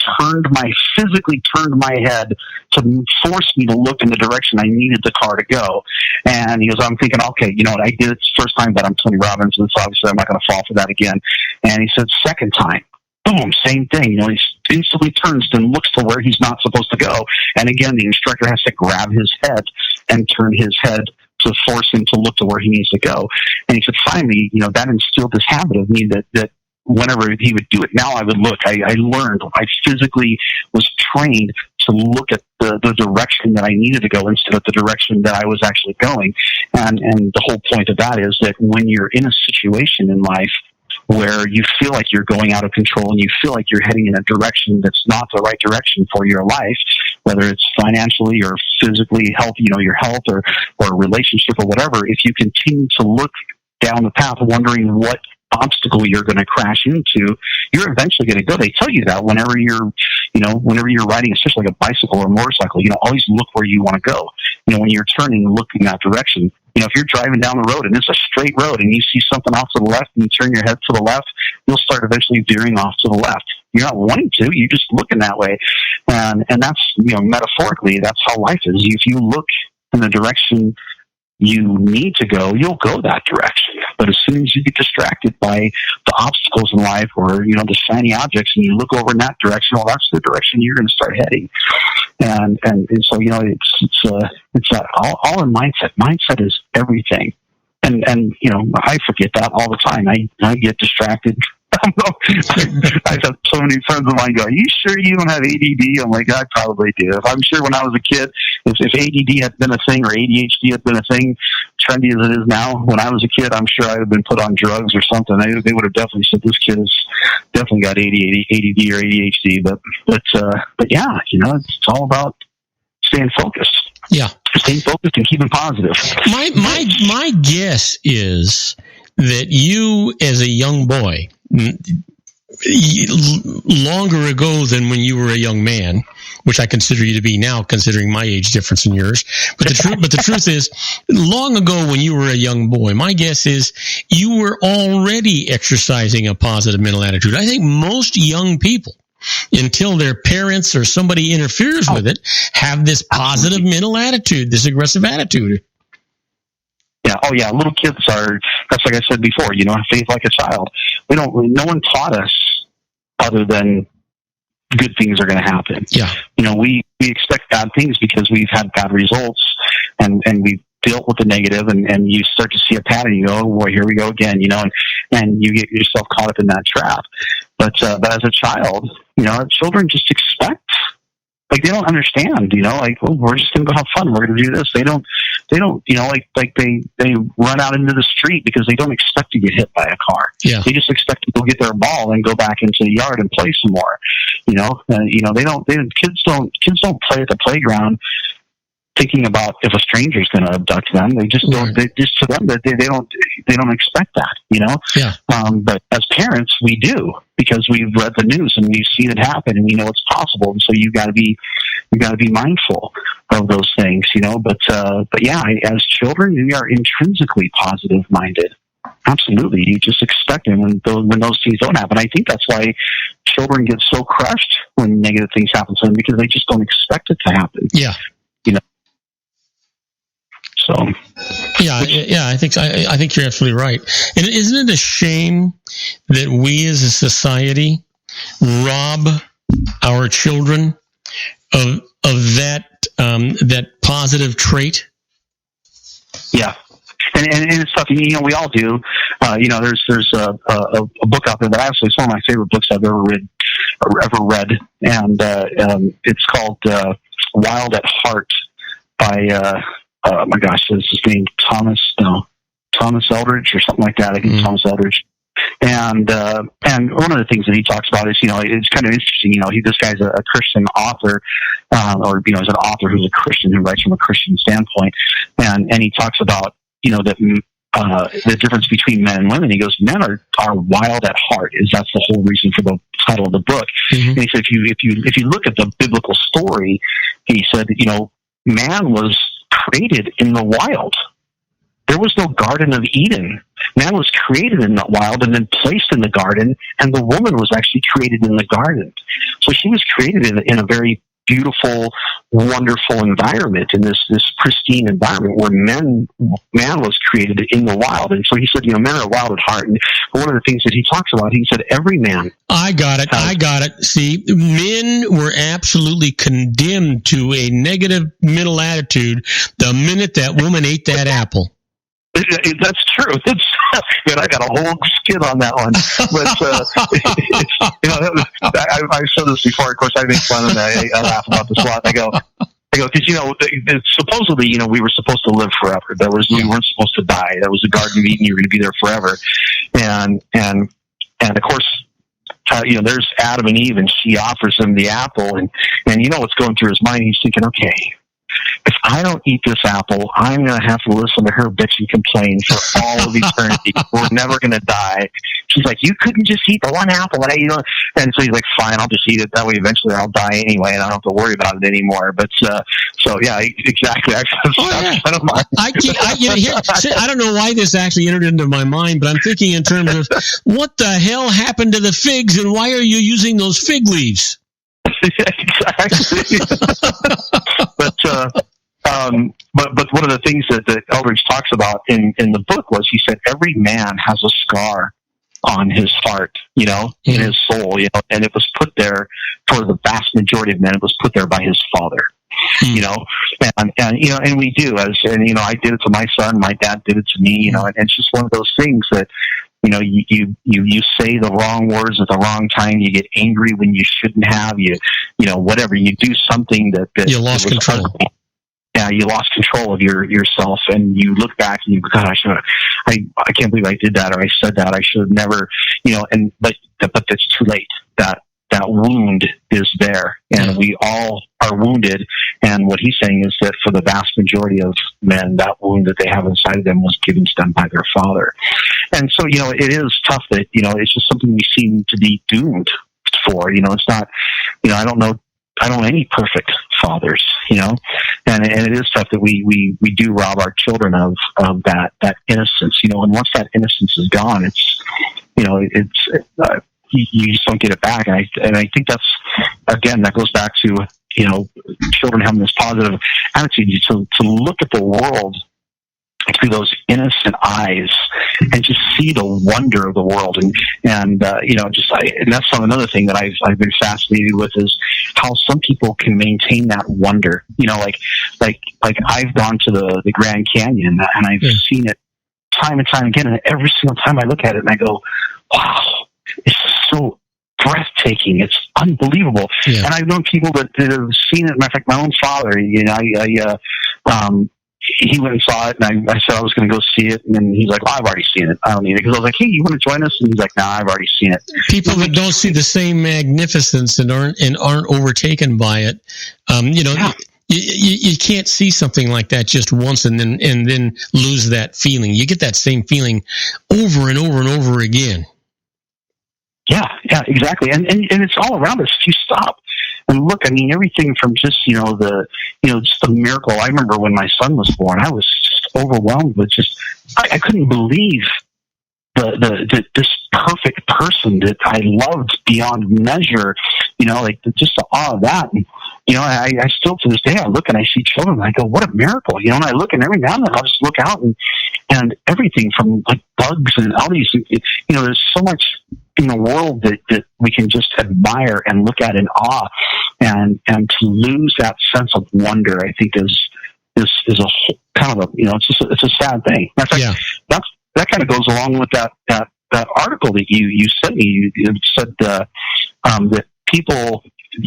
Speaker 4: physically turned my head to force me to look in the direction I needed the car to go. And he goes, I'm thinking, okay, I did it the first time, but I'm Tony Robbins, and so obviously I'm not going to fall for that again. And he said, second time, boom, same thing. He instantly turns and looks to where he's not supposed to go. And again, the instructor has to grab his head and turn his head to force him to look to where he needs to go. And he said, finally, that instilled this habit of me that whenever he would do it, now I would look. I learned. I physically was trained to look at the direction that I needed to go instead of the direction that I was actually going. And the whole point of that is that when you're in a situation in life where you feel like you're going out of control and you feel like you're heading in a direction that's not the right direction for your life, whether it's financially or physically healthy, your health or relationship or whatever, if you continue to look down the path wondering what obstacle you're going to crash into, you're eventually going to go. They tell you that whenever you're riding, especially like a bicycle or a motorcycle, always look where you want to go. When you're turning, look in that direction. If you're driving down the road and it's a straight road and you see something off to the left and you turn your head to the left, you'll start eventually veering off to the left. You're not wanting to, you're just looking that way. And that's, metaphorically, that's how life is. If you look in the direction you need to go, you'll go that direction. But as soon as you get distracted by the obstacles in life, or the shiny objects, and you look over in that direction, well, that's the direction you're going to start heading. And so it's all in mindset. Mindset is everything. And I forget that all the time. I get distracted. I've had so many friends of mine go, "Are you sure you don't have ADD?" I'm like, I probably do. I'm sure when I was a kid, if ADD had been a thing, or ADHD had been a thing, trendy as it is now, when I was a kid, I'm sure I would have been put on drugs or something. They would have definitely said, this kid has definitely got ADD or ADHD. But yeah, it's all about staying focused.
Speaker 1: Yeah.
Speaker 4: Staying focused and keeping positive.
Speaker 1: My guess is that you, as a young boy, longer ago than when you were a young man, which I consider you to be now, considering my age difference and yours. But the truth is, long ago when you were a young boy, my guess is you were already exercising a positive mental attitude. I think most young people, until their parents or somebody interferes with it, have this positive mental attitude, this aggressive attitude.
Speaker 4: Yeah. Oh, yeah. Little kids that's like I said before, faith like a child. No one taught us other than good things are going to happen.
Speaker 1: Yeah.
Speaker 4: We expect bad things because we've had bad results, and we've dealt with the negative, and you start to see a pattern. You go, "Oh boy, here we go again," and you get yourself caught up in that trap. But as a child, children just expect. Like, they don't understand, well, we're just going to go have fun. We're going to do this. They don't, they run out into the street because they don't expect to get hit by a car.
Speaker 1: Yeah.
Speaker 4: They just expect to go get their ball and go back into the yard and play some more. Kids don't play at the playground thinking about if a stranger's going to abduct them. They just don't. They just, to them, they don't expect that.
Speaker 1: Yeah.
Speaker 4: But as parents, we do, because we've read the news and we've seen it happen, and we know it's possible. And so you got to be mindful of those things. But yeah, as children, we are intrinsically positive minded. Absolutely, you just expect it when those things don't happen. I think that's why children get so crushed when negative things happen to them, because they just don't expect it to happen.
Speaker 1: Yeah.
Speaker 4: So,
Speaker 1: yeah, I think you're absolutely right. And isn't it a shame that we as a society rob our children of that positive trait?
Speaker 4: Yeah. And it's tough. We all do. There's a book out there that it's one of my favorite books I've ever read, and it's called Wild at Heart by my gosh, is his name Thomas Eldridge or something like that. I think Thomas Eldridge. And one of the things that he talks about is, it's kind of interesting. This guy's a Christian author, or is an author who's a Christian, who writes from a Christian standpoint, and he talks about that the difference between men and women. He goes, men are wild at heart. That's the whole reason for the title of the book. Mm-hmm. And he said, if you look at the biblical story, he said, man was created in the wild. There was no Garden of Eden. Man was created in the wild and then placed in the garden, and the woman was actually created in the garden. So she was created in a very beautiful, wonderful environment, in this pristine environment where man was created in the wild. And so he said, men are wild at heart. And one of the things that he talks about, he said, every man. I got it. See, men were absolutely condemned to a negative mental attitude the minute that woman ate that apple. That's true. Man, I got a whole skit on that one. But I've said this before. Of course, I make fun of that. I laugh about this a lot. I go, because supposedly, we were supposed to live forever. We weren't supposed to die. That was the Garden of Eden. You were going to be there forever. And of course, there's Adam and Eve, and she offers him the apple, and what's going through his mind. He's thinking, okay, if I don't eat this apple, I'm going to have to listen to her bitch and complain for all of eternity. We're never going to die. She's like, you couldn't just eat the one apple. And so he's like, fine, I'll just eat it. That way eventually I'll die anyway, and I don't have to worry about it anymore. But so yeah, exactly. That's kind of my... I don't know why this actually entered into my mind, but I'm thinking in terms of, what the hell happened to the figs, and why are you using those fig leaves? Exactly. But one of the things that Eldridge talks about in the book was, he said, every man has a scar on his heart, in his soul, and it was put there for the vast majority of men. It was put there by his father, and we do, I did it to my son, my dad did it to me, and it's just one of those things that, you say the wrong words at the wrong time. You get angry when you shouldn't have. Whatever. You do something that
Speaker 1: you lost control.
Speaker 4: Yeah, you lost control of yourself, and you look back and you go, God, I can't believe I did that, or I said that. I should have never, but it's too late. That wound is there, and we all are wounded. And what he's saying is that for the vast majority of men, that wound that they have inside of them was given to them by their father. And so, it is tough that, it's just something we seem to be doomed for. It's not, I don't know any perfect fathers, and it is tough that we do rob our children of that innocence, and once that innocence is gone, it's, you just don't get it back. And I think that's, again, that goes back to, children having this positive attitude to look at the world through those innocent eyes and just see the wonder of the world. And that's another thing that I've been fascinated with, is how some people can maintain that wonder. Like I've gone to the Grand Canyon, and I've seen it time and time again. And every single time I look at it and I go, wow, it's so breathtaking. It's unbelievable. Yeah. And I've known people that have seen it. Matter of fact, my own father, he went and saw it, and I said I was going to go see it, and then he's like, well, I've already seen it. I don't need it. Because I was like, hey, you want to join us? And he's like, no, I've already seen it.
Speaker 1: People that don't see the same magnificence and aren't overtaken by it, you can't see something like that just once and then lose that feeling. You get that same feeling over and over and over again.
Speaker 4: Yeah, exactly. And it's all around us. If you stop and look, everything from just, just the miracle. I remember when my son was born, I was just overwhelmed with I couldn't believe this perfect person that I loved beyond measure, just the awe of that. And, I still, to this day, I look and I see children and I go, what a miracle, and I look, and every now and then I'll just look out and everything from like bugs and all these, there's so much in the world that we can just admire and look at in awe, and to lose that sense of wonder, I think is a whole, kind of a, it's a sad thing. In fact, that kind of goes along with that article that you sent me. You said that people,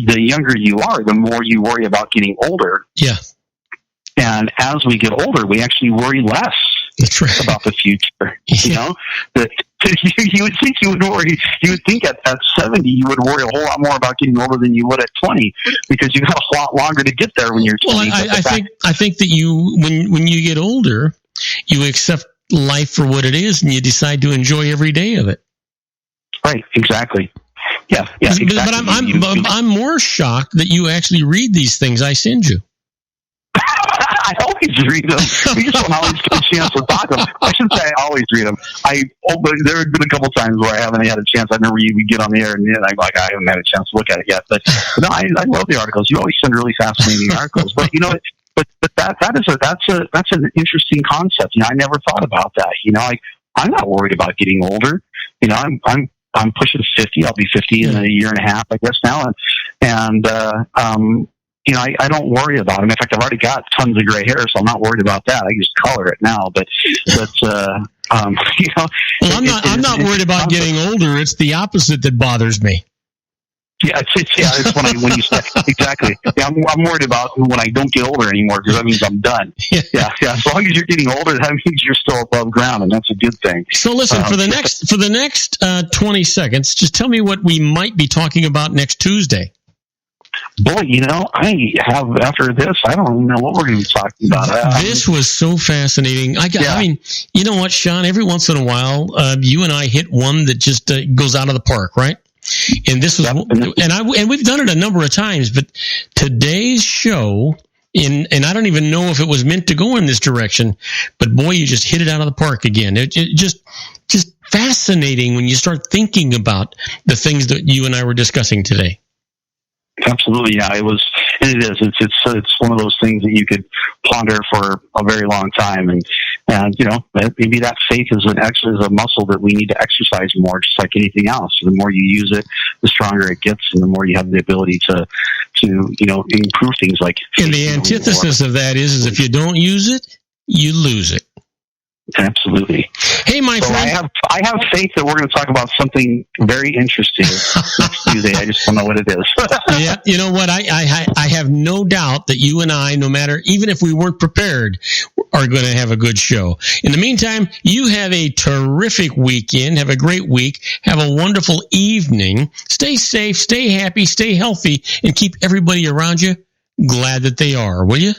Speaker 4: the younger you are, the more you worry about getting older. Yeah. And as we get older, we actually worry less. That's right. About the future. That you would think you would worry. You would think at 70 you would worry a whole lot more about getting older than you would at 20, because you have a lot longer to get there when you're 20. Well, I think that when you get older, you accept life for what it is, and you decide to enjoy every day of it. Right. Exactly. Yeah. Exactly. But I'm more shocked that you actually read these things I send you. I always read them. We just don't always get a chance to talk them. I shouldn't say I always read them. But there have been a couple times where I haven't had a chance. I remember you get on the air, and I'm like, I haven't had a chance to look at it yet. But no, I love the articles. You always send really fascinating articles. But that's an interesting concept. I never thought about that. I'm not worried about getting older. I'm pushing 50. I'll be 50 in a year and a half, I guess now, and I don't worry about it. In fact, I've already got tons of gray hair, so I'm not worried about that. I just color it now. But well, I'm not worried about getting older. It's the opposite that bothers me. Yeah, it's when you say exactly. Yeah, I'm worried about when I don't get older anymore, because that means I'm done. Yeah. As long as you're getting older, that means you're still above ground, and that's a good thing. So listen, for the next 20 seconds, just tell me what we might be talking about next Tuesday. Boy, I have, after this, I don't even know what we're going to be talking about. This was so fascinating. I mean, you know what, Sean? Every once in a while, you and I hit one that just goes out of the park, right? And this was, and we've done it a number of times, but today's show, and I don't even know if it was meant to go in this direction, but boy, you just hit it out of the park again. It just fascinating when you start thinking about the things that you and I were discussing today. Absolutely, yeah. It was It is. It's one of those things that you could ponder for a very long time, and maybe that faith is a muscle that we need to exercise more, just like anything else. The more you use it, the stronger it gets, and the more you have the ability to improve things like.
Speaker 1: And the antithesis of that is if you don't use it, you lose it.
Speaker 4: Absolutely.
Speaker 1: Hey, my friend.
Speaker 4: I have faith that we're going to talk about something very interesting next Tuesday. I just don't know what it is.
Speaker 1: Yeah, you know what? I have no doubt that you and I, no matter, even if we weren't prepared, are going to have a good show. In the meantime, you have a terrific weekend. Have a great week. Have a wonderful evening. Stay safe, stay happy, stay healthy, and keep everybody around you glad that they are, will you?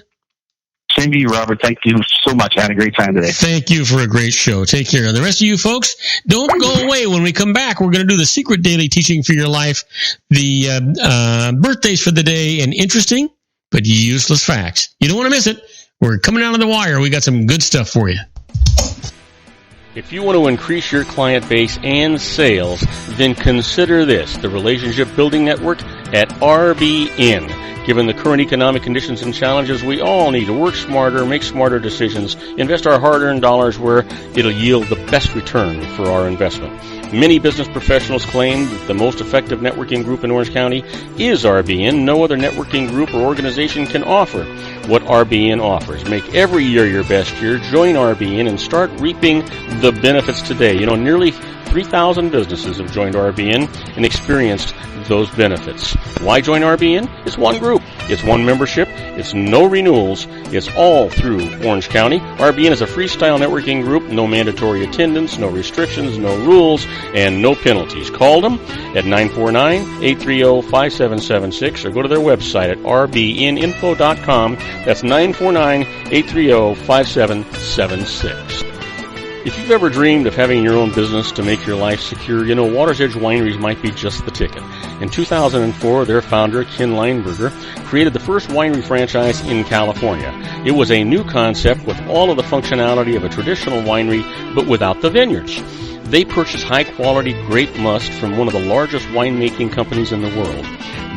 Speaker 4: Same to you, Robert. Thank you so much. I had a great time today.
Speaker 1: Thank you for a great show. Take care. And the rest of you folks, don't go away. When we come back, we're going to do the secret daily teaching for your life, the birthdays for the day, and interesting but useless facts. You don't want to miss it. We're coming out of the wire. We got some good stuff for you.
Speaker 2: If you want to increase your client base and sales, then consider this, the Relationship Building Network at RBN. Given the current economic conditions and challenges, we all need to work smarter, make smarter decisions, invest our hard-earned dollars where it'll yield the best return for our investment. Many business professionals claim that the most effective networking group in Orange County is RBN. No other networking group or organization can offer what RBN offers. Make every year your best year. Join RBN and start reaping the benefits today. Nearly 3,000 businesses have joined RBN and experienced those benefits. Why join RBN? It's one group. It's one membership. It's no renewals. It's all through Orange County. RBN is a freestyle networking group. No mandatory attendance, no restrictions, no rules, and no penalties. Call them at 949-830-5776 or go to their website at rbninfo.com. That's 949-830-5776. If you've ever dreamed of having your own business to make your life secure, Water's Edge Wineries might be just the ticket. In 2004, their founder, Ken Leinberger, created the first winery franchise in California. It was a new concept with all of the functionality of a traditional winery, but without the vineyards. They purchased high-quality grape must from one of the largest winemaking companies in the world.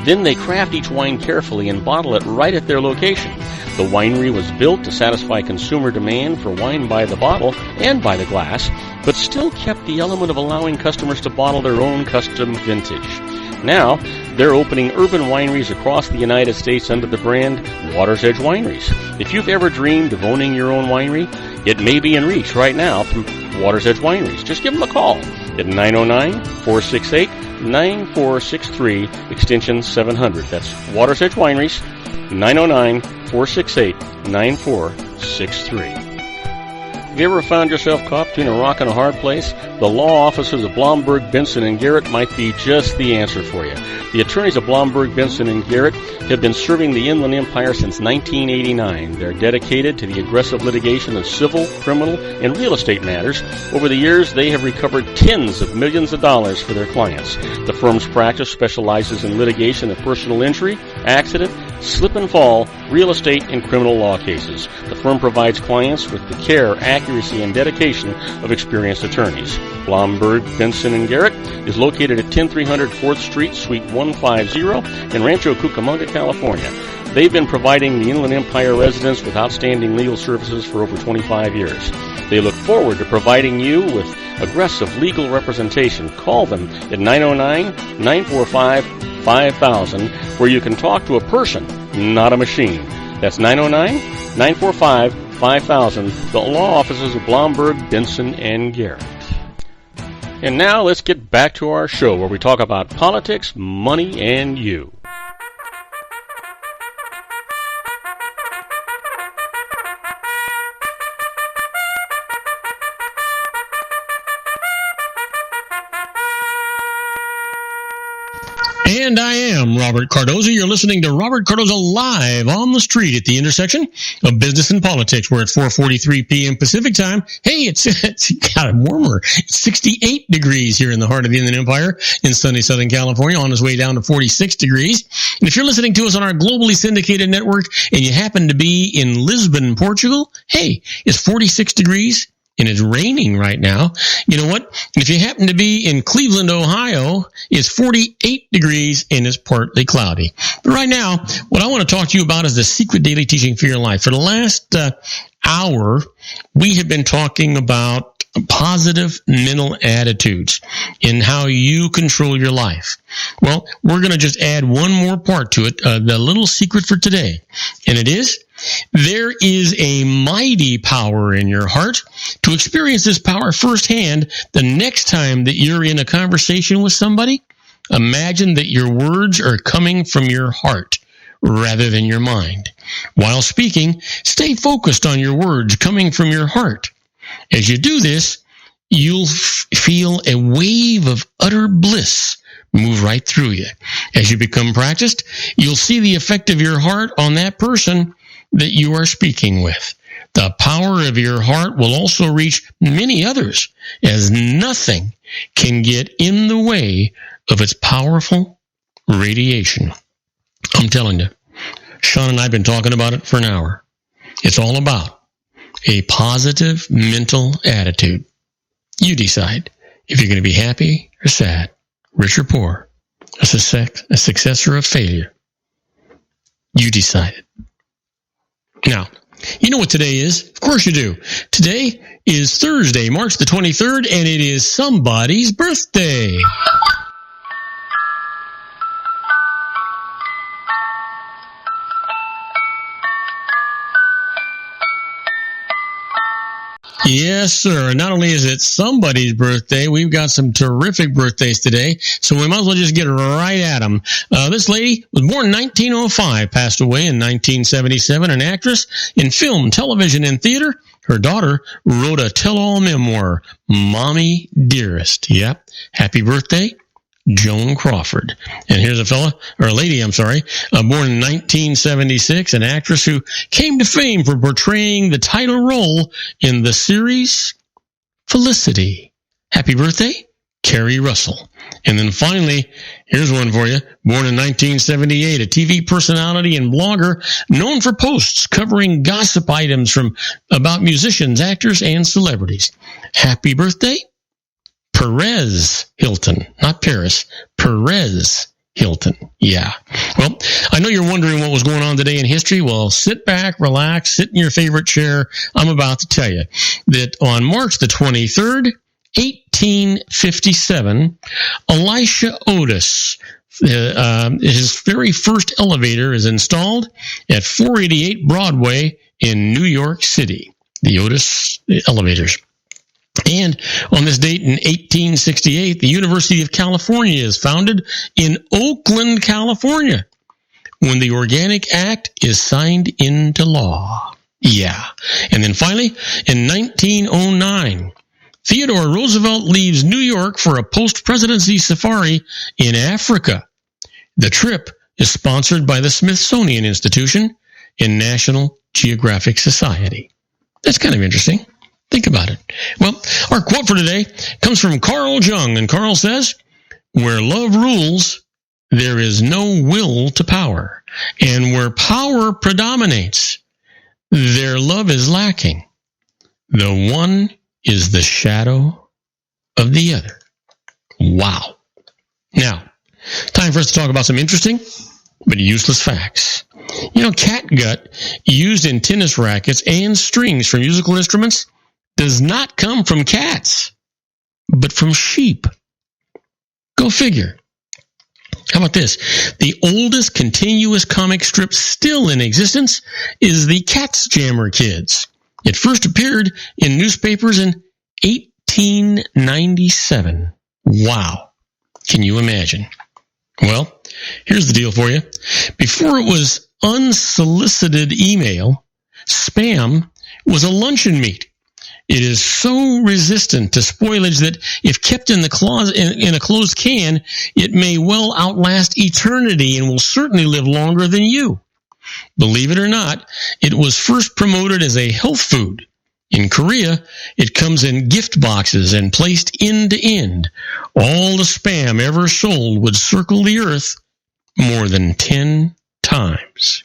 Speaker 2: Then they craft each wine carefully and bottle it right at their location. The winery was built to satisfy consumer demand for wine by the bottle and by the glass, but still kept the element of allowing customers to bottle their own custom vintage. Now, they're opening urban wineries across the United States under the brand Water's Edge Wineries. If you've ever dreamed of owning your own winery, it may be in reach right now through Water's Edge Wineries. Just give them a call at 909-468-9463, extension 700. That's Water's Edge Wineries, 909-468-9463. Have you ever found yourself caught between a rock and a hard place? The law offices of Blomberg, Benson, and Garrett might be just the answer for you. The attorneys of Blomberg, Benson, and Garrett have been serving the Inland Empire since 1989. They're dedicated to the aggressive litigation of civil, criminal, and real estate matters. Over the years, they have recovered tens of millions of dollars for their clients. The firm's practice specializes in litigation of personal injury, accident, slip and fall, real estate, and criminal law cases. The firm provides clients with the care, accuracy, and dedication of experienced attorneys. Blomberg, Benson, and Garrett is located at 10300 4th Street, Suite 150 in Rancho Cucamonga, California. They've been providing the Inland Empire residents with outstanding legal services for over 25 years. They look forward to providing you with aggressive legal representation. Call them at 909-945-5000, where you can talk to a person, not a machine. That's 909-945-5000, the law offices of Blomberg, Benson, and Garrett. And now let's get back to our show where we talk about politics, money, and you.
Speaker 1: And I am Robert Cardoza. You're listening to Robert Cardoza live on the street at the intersection of business and politics. We're at 4:43 p.m. Pacific time. Hey, it's got warmer. It's 68 degrees here in the heart of the Inland Empire in sunny Southern California, on its way down to 46 degrees. And if you're listening to us on our globally syndicated network and you happen to be in Lisbon, Portugal, hey, it's 46 degrees and it's raining right now. You know what? If you happen to be in Cleveland, Ohio, it's 48 degrees and it's partly cloudy. But right now, what I want to talk to you about is the secret daily teaching for your life. For the last hour, we have been talking about positive mental attitudes and how you control your life. Well, we're going to just add one more part to it, the little secret for today. And it is, there is a mighty power in your heart. To experience this power firsthand, the next time that you're in a conversation with somebody, imagine that your words are coming from your heart rather than your mind. While speaking, stay focused on your words coming from your heart. As you do this, you'll feel a wave of utter bliss move right through you. As you become practiced, you'll see the effect of your heart on that person that you are speaking with. The power of your heart will also reach many others, as nothing can get in the way of its powerful radiation. I'm telling you, Sean and I have been talking about it for an hour. It's all about a positive mental attitude. You decide if you're going to be happy or sad, rich or poor, a success or a failure. You decide it. Now, you know what today is? Of course you do. Today is Thursday, March the 23rd, and it is somebody's birthday. Yes, sir. Not only is it somebody's birthday, we've got some terrific birthdays today, so we might as well just get right at them. This lady was born in 1905, passed away in 1977, an actress in film, television, and theater. Her daughter wrote a tell-all memoir, Mommy Dearest. Yep. Happy birthday, Joan Crawford. And here's a lady, born in 1976, an actress who came to fame for portraying the title role in the series Felicity. Happy birthday, Carrie Russell. And then finally, here's one for you. Born in 1978, a TV personality and blogger known for posts covering gossip items about musicians, actors, and celebrities. Happy birthday, Perez Hilton, not Paris, Perez Hilton. Yeah. Well, I know you're wondering what was going on today in history. Well, sit back, relax, sit in your favorite chair. I'm about to tell you that on March the 23rd, 1857, Elisha Otis, his very first elevator is installed at 488 Broadway in New York City, the Otis elevators. And on this date in 1868, the University of California is founded in Oakland, California, when the Organic Act is signed into law. Yeah. And then finally, in 1909, Theodore Roosevelt leaves New York for a post-presidency safari in Africa. The trip is sponsored by the Smithsonian Institution and National Geographic Society. That's kind of interesting. Think about it. Well, our quote for today comes from Carl Jung, and Carl says, "Where love rules, there is no will to power. And where power predominates, their love is lacking. The one is the shadow of the other." Wow. Now, time for us to talk about some interesting but useless facts. You know, catgut used in tennis rackets and strings for musical instruments does not come from cats, but from sheep. Go figure. How about this? The oldest continuous comic strip still in existence is the Cats Jammer Kids. It first appeared in newspapers in 1897. Wow. Can you imagine? Well, here's the deal for you. Before it was unsolicited email, spam was a luncheon meat. It is so resistant to spoilage that if kept in the closet in a closed can, it may well outlast eternity and will certainly live longer than you. Believe it or not, it was first promoted as a health food. In Korea, it comes in gift boxes and placed end to end. All the spam ever sold would circle the earth more than 10 times.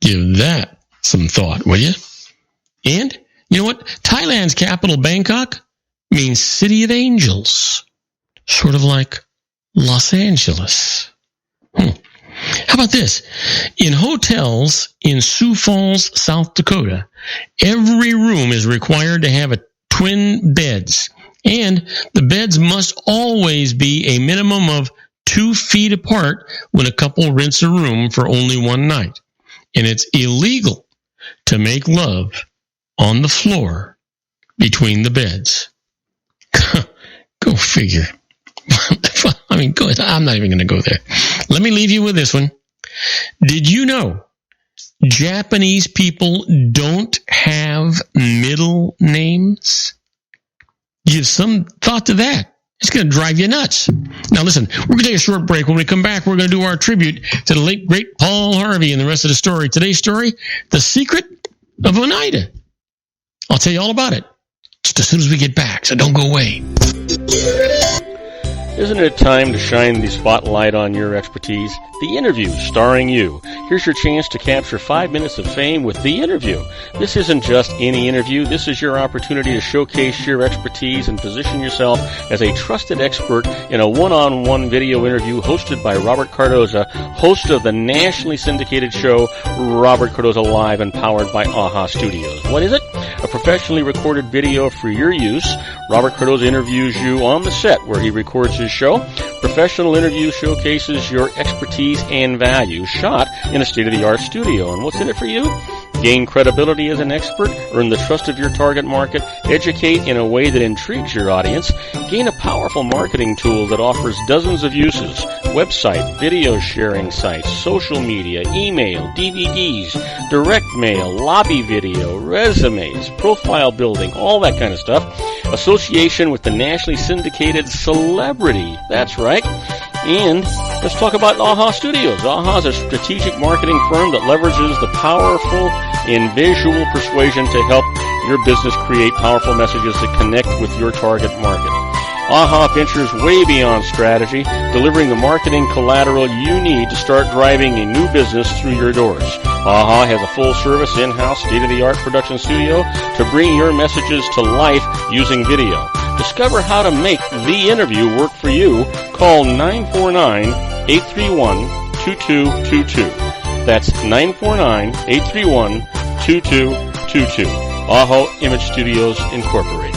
Speaker 1: Give that some thought, will you? And You know what? Thailand's capital, Bangkok, means City of Angels. Sort of like Los Angeles. How about this? In hotels in Sioux Falls, South Dakota, every room is required to have twin beds. And the beds must always be a minimum of 2 feet apart when a couple rents a room for only one night. And it's illegal to make love on the floor between the beds. Go figure. I mean, go ahead. I'm not even going to go there. Let me leave you with this one. Did you know Japanese people don't have middle names? Give some thought to that. It's going to drive you nuts. Now listen, we're going to take a short break. When we come back, we're going to do our tribute to the late, great Paul Harvey and the rest of the story. Today's story, The Secret of Oneida. I'll tell you all about it just as soon as we get back, so don't go away.
Speaker 2: Isn't it time to shine the spotlight on your expertise? The Interview, starring you. Here's your chance to capture 5 minutes of fame with The Interview. This isn't just any interview. This is your opportunity to showcase your expertise and position yourself as a trusted expert in a one-on-one video interview hosted by Robert Cardoza, host of the nationally syndicated show Robert Cardoza Live and powered by AHA Studios. What is it? A professionally recorded video for your use. Robert Cardoza interviews you on the set where he records his show. Professional interview showcases your expertise and value, shot in a state-of-the-art studio. And what's in it for you? Gain credibility as an expert, earn the trust of your target market, educate in a way that intrigues your audience, gain a powerful marketing tool that offers dozens of uses, website, video sharing sites, social media, email, DVDs, direct mail, lobby video, resumes, profile building, all that kind of stuff. Association with the nationally syndicated celebrity. That's right. And let's talk about AHA Studios. AHA is a strategic marketing firm that leverages the powerful and visual persuasion to help your business create powerful messages that connect with your target market. AHA ventures way beyond strategy, delivering the marketing collateral you need to start driving a new business through your doors. AHA has a full-service, in-house, state-of-the-art production studio to bring your messages to life using video. Discover how to make The Interview work for you. Call 949-831-2222. That's 949-831-2222. AHA Image Studios, Incorporated.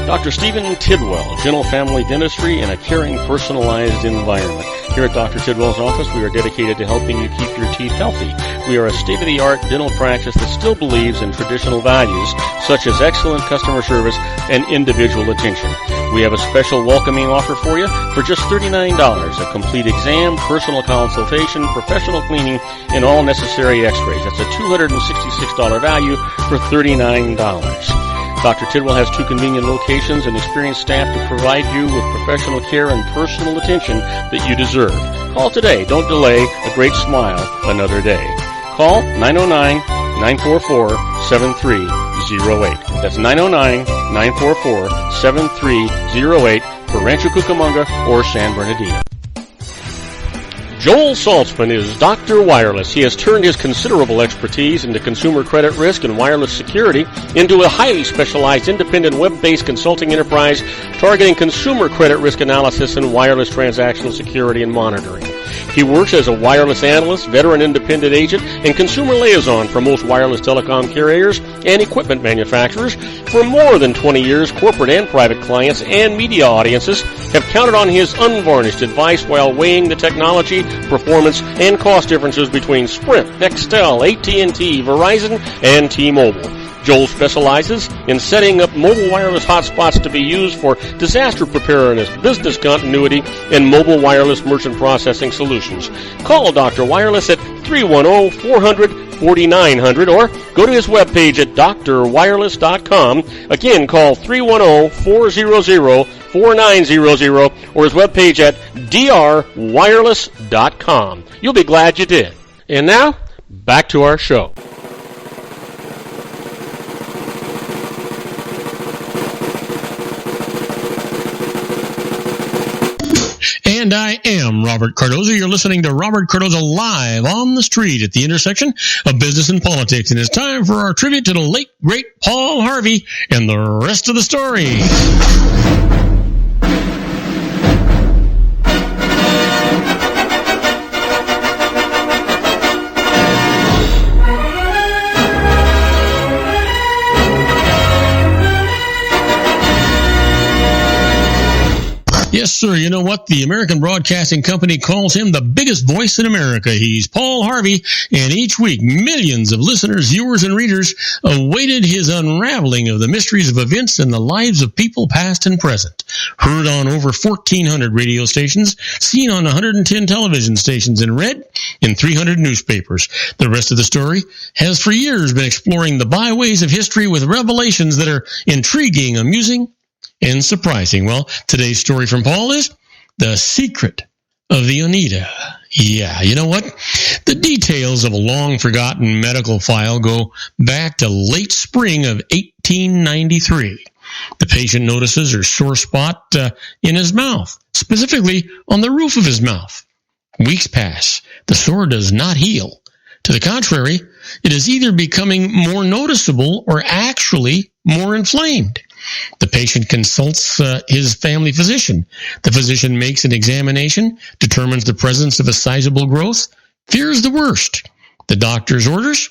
Speaker 2: Dr. Stephen Tidwell, Gentle Family Dentistry in a caring, personalized environment. Here at Dr. Tidwell's office, we are dedicated to helping you keep your teeth healthy. We are a state-of-the-art dental practice that still believes in traditional values, such as excellent customer service and individual attention. We have a special welcoming offer for you for just $39, a complete exam, personal consultation, professional cleaning, and all necessary x-rays. That's a $266 value for $39. Dr. Tidwell has 2 convenient locations and experienced staff to provide you with professional care and personal attention that you deserve. Call today. Don't delay. A great smile another day. Call 909-944-7308. That's 909-944-7308 for Rancho Cucamonga or San Bernardino. Joel Saltzman is Dr. Wireless. He has turned his considerable expertise into consumer credit risk and wireless security into a highly specialized independent web-based consulting enterprise targeting consumer credit risk analysis and wireless transactional security and monitoring. He works as a wireless analyst, veteran independent agent, and consumer liaison for most wireless telecom carriers and equipment manufacturers. For more than 20 years, corporate and private clients and media audiences have counted on his unvarnished advice while weighing the technology, performance, and cost differences between Sprint, Nextel, AT&T, Verizon, and T-Mobile. Joel specializes in setting up mobile wireless hotspots to be used for disaster preparedness, business continuity, and mobile wireless merchant processing solutions. Call Dr. Wireless at 310-400-4900 or go to his webpage at drwireless.com. Again, call 310-400-4900 or his webpage at drwireless.com. You'll be glad you did. And now, back to our show.
Speaker 1: And I am Robert Cardoza. You're listening to Robert Cardoza live on the street at the intersection of business and politics. And it's time for our tribute to the late, great Paul Harvey and the rest of the story. Yes, sir. You know what? The American Broadcasting Company calls him the biggest voice in America. He's Paul Harvey, and each week millions of listeners, viewers, and readers awaited his unraveling of the mysteries of events in the lives of people past and present. Heard on over 1,400 radio stations, seen on 110 television stations, and read in 300 newspapers. The rest of the story has for years been exploring the byways of history with revelations that are intriguing, amusing, and surprising. Well, today's story from Paul is The Secret of the Oneida. Yeah, you know what? The details of a long-forgotten medical file go back to late spring of 1893. The patient notices a sore spot in his mouth, specifically on the roof of his mouth. Weeks pass. The sore does not heal. To the contrary, it is either becoming more noticeable or actually more inflamed. The patient consults his family physician. The physician makes an examination, determines the presence of a sizable growth, fears the worst. The doctor's orders,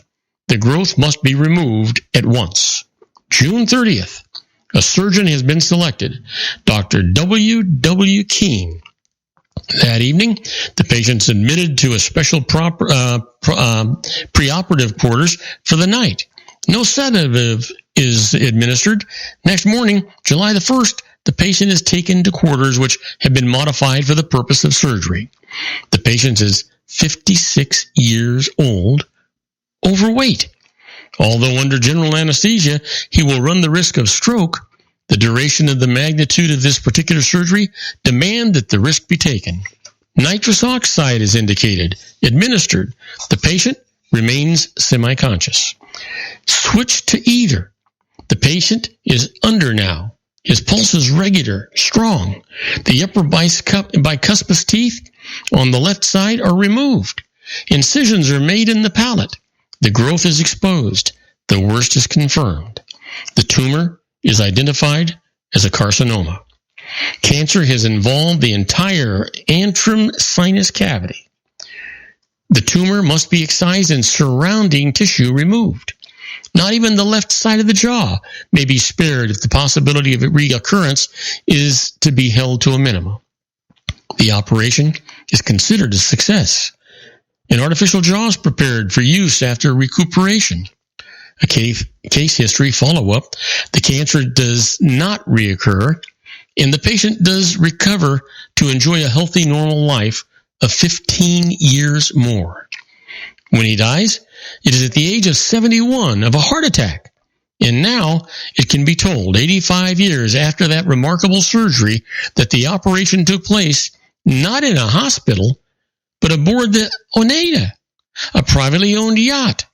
Speaker 1: the growth must be removed at once. June 30th, a surgeon has been selected, Dr. W. Keene. That evening, the patient's admitted to a special preoperative quarters for the night. No sedative is administered. Next morning, July the 1st, the patient is taken to quarters which have been modified for the purpose of surgery. The patient is 56 years old, overweight. Although under general anesthesia, he will run the risk of stroke. The duration of the magnitude of this particular surgery demand that the risk be taken. Nitrous oxide is indicated, administered. The patient remains semi-conscious. Switch to either. The patient is under now. His pulse is regular, strong. The upper bicuspid teeth on the left side are removed. Incisions are made in the palate. The growth is exposed. The worst is confirmed. The tumor is identified as a carcinoma. Cancer has involved the entire antrum sinus cavity. The tumor must be excised and surrounding tissue removed. Not even the left side of the jaw may be spared if the possibility of reoccurrence is to be held to a minimum. The operation is considered a success. An artificial jaw is prepared for use after recuperation. A case history follow-up. The cancer does not reoccur, and the patient does recover to enjoy a healthy, normal life of 15 years more. When he dies, it is at the age of 71 of a heart attack. And now it can be told, 85 years after that remarkable surgery, that the operation took place not in a hospital, but aboard the Oneida, a privately owned yacht.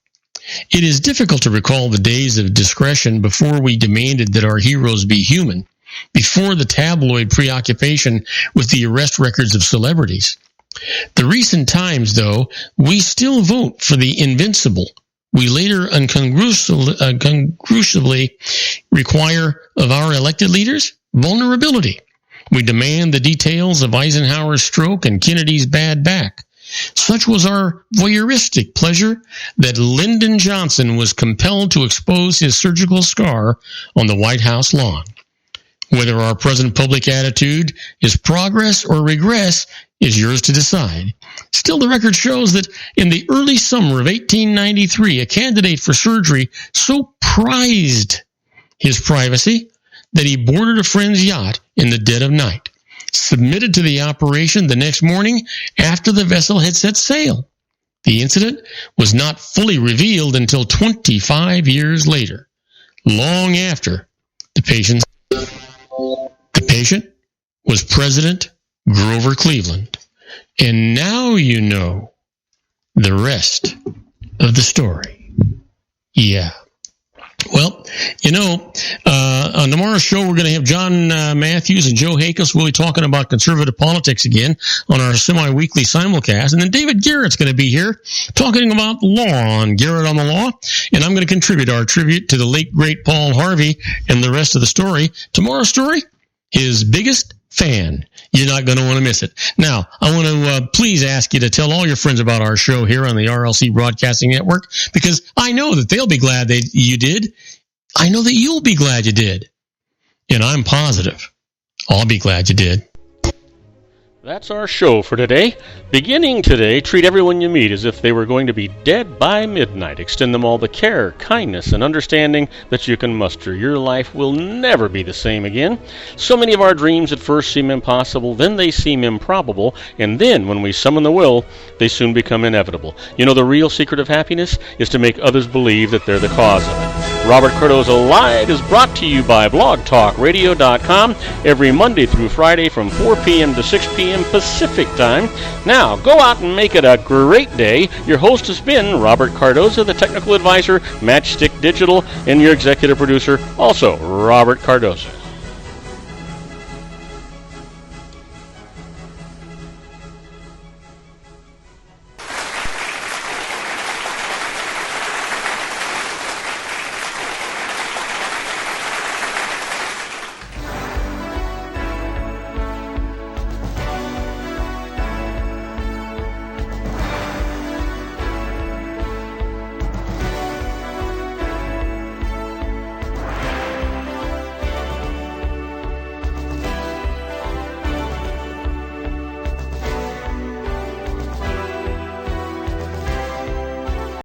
Speaker 1: It is difficult to recall the days of discretion before we demanded that our heroes be human, before the tabloid preoccupation with the arrest records of celebrities. The recent times, though, we still vote for the invincible. We later uncongruously require of our elected leaders vulnerability. We demand the details of Eisenhower's stroke and Kennedy's bad back. Such was our voyeuristic pleasure that Lyndon Johnson was compelled to expose his surgical scar on the White House lawn. Whether our present public attitude is progress or regress is yours to decide. Still, the record shows that in the early summer of 1893, a candidate for surgery so prized his privacy that he boarded a friend's yacht in the dead of night, submitted to the operation the next morning after the vessel had set sail. The incident was not fully revealed until 25 years later, long after the patient was President Grover Cleveland. And now you know the rest of the story. Yeah. Well, on tomorrow's show, we're going to have John Matthews and Joe Hakos really talking about conservative politics again on our semi-weekly simulcast. And then David Garrett's going to be here talking about law on Garrett on the Law. And I'm going to contribute our tribute to the late, great Paul Harvey and the rest of the story. Tomorrow's story, his biggest fan. You're not going to want to miss it. Now, I want to please ask you to tell all your friends about our show here on the RLC Broadcasting Network, because I know that they'll be glad that you did. I know that you'll be glad you did. And I'm positive I'll be glad you did.
Speaker 2: That's our show for today. Beginning today, treat everyone you meet as if they were going to be dead by midnight. Extend them all the care, kindness, and understanding that you can muster. Your life will never be the same again. So many of our dreams at first seem impossible, then they seem improbable, and then when we summon the will, they soon become inevitable. You know, the real secret of happiness is to make others believe that they're the cause of it. Robert Cardoza Live is brought to you by blogtalkradio.com every Monday through Friday from 4 p.m. to 6 p.m. Pacific Time. Now, go out and make it a great day. Your host has been Robert Cardoza, the technical advisor, Matchstick Digital, and your executive producer, also Robert Cardoza.